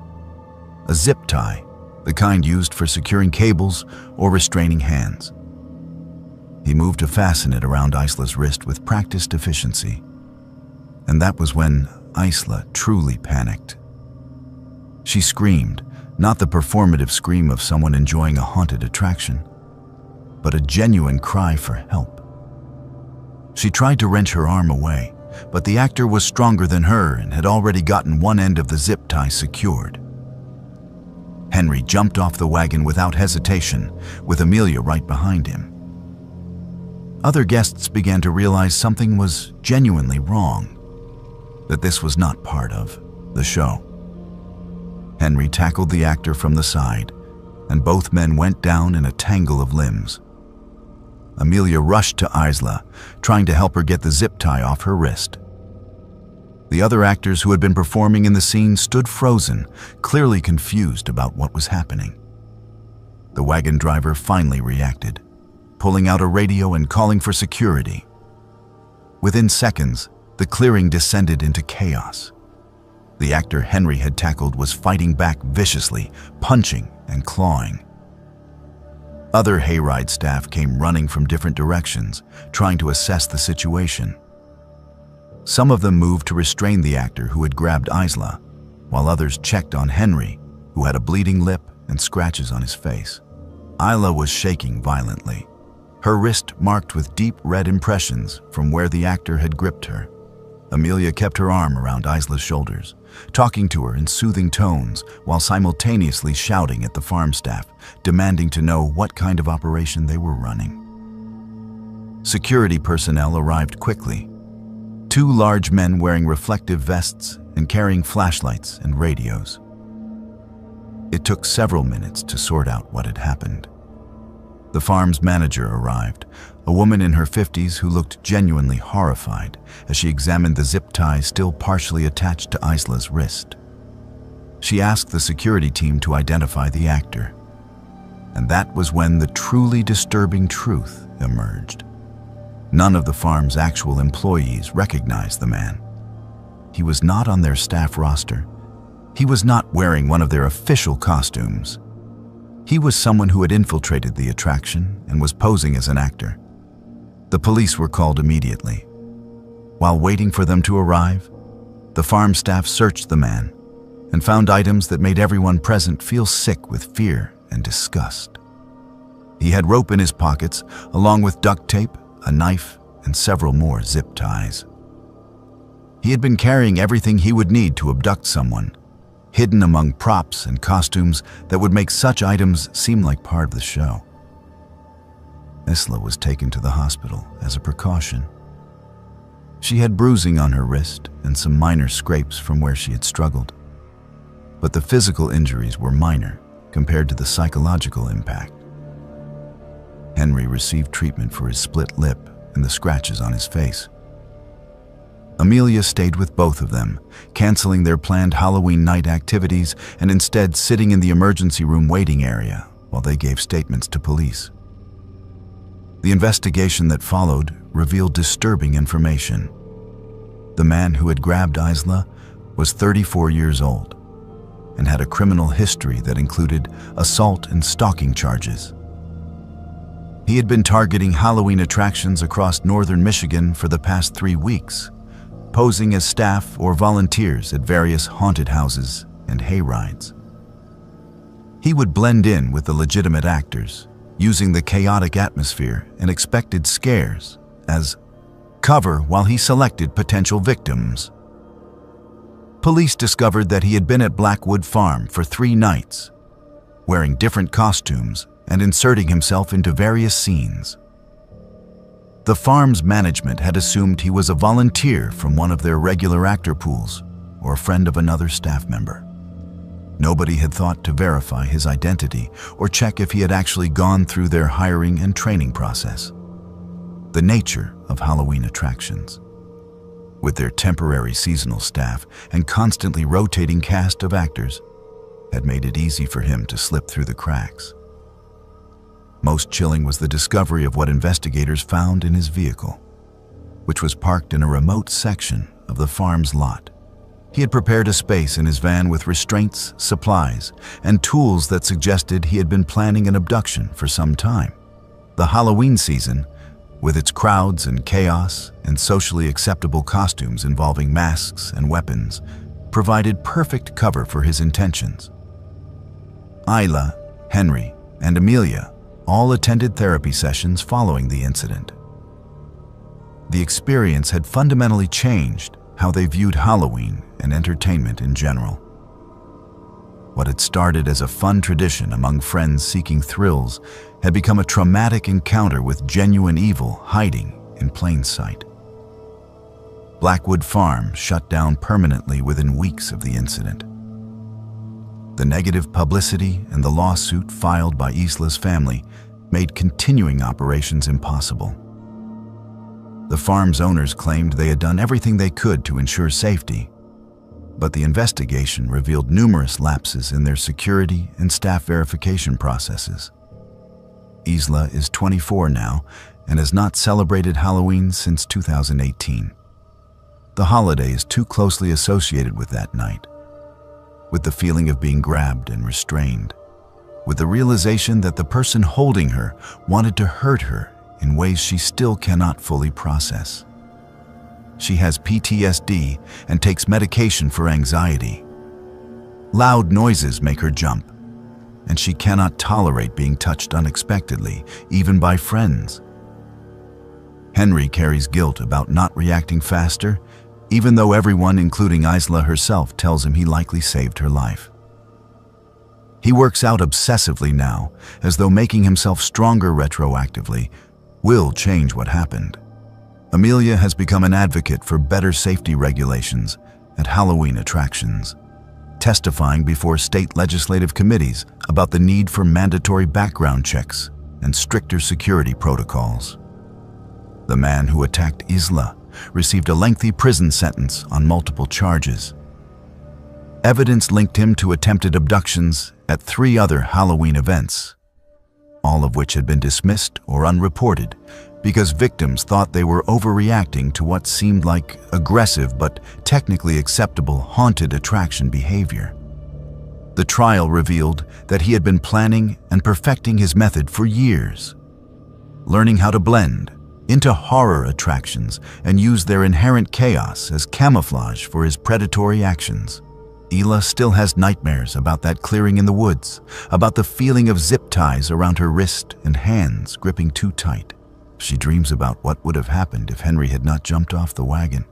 a zip tie, the kind used for securing cables or restraining hands. He moved to fasten it around Isla's wrist with practiced efficiency. And that was when Isla truly panicked. She screamed, not the performative scream of someone enjoying a haunted attraction, but a genuine cry for help. She tried to wrench her arm away, but the actor was stronger than her and had already gotten one end of the zip tie secured. Henry jumped off the wagon without hesitation, with Amelia right behind him. Other guests began to realize something was genuinely wrong, that this was not part of the show. Henry tackled the actor from the side, and both men went down in a tangle of limbs. Amelia rushed to Isla, trying to help her get the zip tie off her wrist. The other actors who had been performing in the scene stood frozen, clearly confused about what was happening. The wagon driver finally reacted, pulling out a radio and calling for security. Within seconds, the clearing descended into chaos. The actor Henry had tackled was fighting back viciously, punching and clawing. Other hayride staff came running from different directions, trying to assess the situation. Some of them moved to restrain the actor who had grabbed Isla, while others checked on Henry, who had a bleeding lip and scratches on his face. Isla was shaking violently, her wrist marked with deep red impressions from where the actor had gripped her. Amelia kept her arm around Isla's shoulders, talking to her in soothing tones while simultaneously shouting at the farm staff, demanding to know what kind of operation they were running. Security personnel arrived quickly, 2 large men wearing reflective vests and carrying flashlights and radios. It took several minutes to sort out what had happened. The farm's manager arrived, a woman in her 50s who looked genuinely horrified as she examined the zip tie still partially attached to Isla's wrist. She asked the security team to identify the actor. And that was when the truly disturbing truth emerged. None of the farm's actual employees recognized the man. He was not on their staff roster. He was not wearing one of their official costumes. He was someone who had infiltrated the attraction and was posing as an actor. The police were called immediately. While waiting for them to arrive, the farm staff searched the man and found items that made everyone present feel sick with fear and disgust. He had rope in his pockets, along with duct tape, a knife, and several more zip ties. He had been carrying everything he would need to abduct someone, hidden among props and costumes that would make such items seem like part of the show. Isla was taken to the hospital as a precaution. She had bruising on her wrist and some minor scrapes from where she had struggled. But the physical injuries were minor compared to the psychological impact. Henry received treatment for his split lip and the scratches on his face. Amelia stayed with both of them, canceling their planned Halloween night activities and instead sitting in the emergency room waiting area while they gave statements to police. The investigation that followed revealed disturbing information. The man who had grabbed Isla was 34 years old and had a criminal history that included assault and stalking charges. He had been targeting Halloween attractions across northern Michigan for the past 3 weeks, posing as staff or volunteers at various haunted houses and hayrides. He would blend in with the legitimate actors, using the chaotic atmosphere and expected scares as cover while he selected potential victims. Police discovered that he had been at Blackwood Farm for 3 nights, wearing different costumes and inserting himself into various scenes. The farm's management had assumed he was a volunteer from one of their regular actor pools or a friend of another staff member. Nobody had thought to verify his identity or check if he had actually gone through their hiring and training process. The nature of Halloween attractions, with their temporary seasonal staff and constantly rotating cast of actors, had made it easy for him to slip through the cracks. Most chilling was the discovery of what investigators found in his vehicle, which was parked in a remote section of the farm's lot. He had prepared a space in his van with restraints, supplies, and tools that suggested he had been planning an abduction for some time. The Halloween season, with its crowds and chaos and socially acceptable costumes involving masks and weapons, provided perfect cover for his intentions. Isla, Henry, and Amelia all attended therapy sessions following the incident. The experience had fundamentally changed how they viewed Halloween and entertainment in general. What had started as a fun tradition among friends seeking thrills had become a traumatic encounter with genuine evil hiding in plain sight. Blackwood Farm shut down permanently within weeks of the incident. The negative publicity and the lawsuit filed by Isla's family made continuing operations impossible. The farm's owners claimed they had done everything they could to ensure safety, but the investigation revealed numerous lapses in their security and staff verification processes. Isla is 24 now and has not celebrated Halloween since 2018. The holiday is too closely associated with that night, with the feeling of being grabbed and restrained, with the realization that the person holding her wanted to hurt her in ways she still cannot fully process. She has PTSD and takes medication for anxiety. Loud noises make her jump, and she cannot tolerate being touched unexpectedly, even by friends. Henry carries guilt about not reacting faster, even though everyone, including Isla herself, tells him he likely saved her life. He works out obsessively now, as though making himself stronger retroactively will change what happened. Amelia has become an advocate for better safety regulations at Halloween attractions, testifying before state legislative committees about the need for mandatory background checks and stricter security protocols. The man who attacked Isla received a lengthy prison sentence on multiple charges. Evidence linked him to attempted abductions at 3 other Halloween events, all of which had been dismissed or unreported because victims thought they were overreacting to what seemed like aggressive but technically acceptable haunted attraction behavior. The trial revealed that he had been planning and perfecting his method for years, learning how to blend into horror attractions and use their inherent chaos as camouflage for his predatory actions. Ela still has nightmares about that clearing in the woods, about the feeling of zip ties around her wrist and hands gripping too tight. She dreams about what would have happened if Henry had not jumped off the wagon,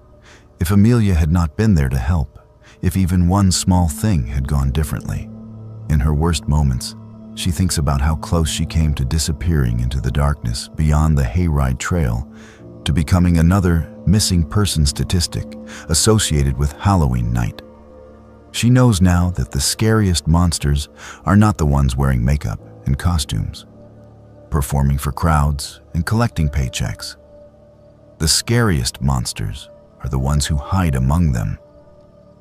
if Amelia had not been there to help, if even one small thing had gone differently. In her worst moments, she thinks about how close she came to disappearing into the darkness beyond the hayride trail, to becoming another missing person statistic associated with Halloween night. She knows now that the scariest monsters are not the ones wearing makeup and costumes, performing for crowds and collecting paychecks. The scariest monsters are the ones who hide among them,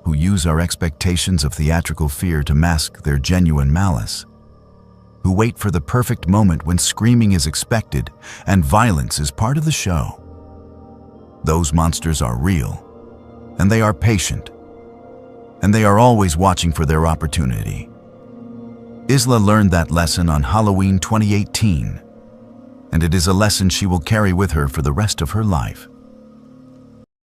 who use our expectations of theatrical fear to mask their genuine malice, who wait for the perfect moment when screaming is expected and violence is part of the show. Those monsters are real, and they are patient, and they are always watching for their opportunity. Isla learned that lesson on Halloween 2018, and it is a lesson she will carry with her for the rest of her life.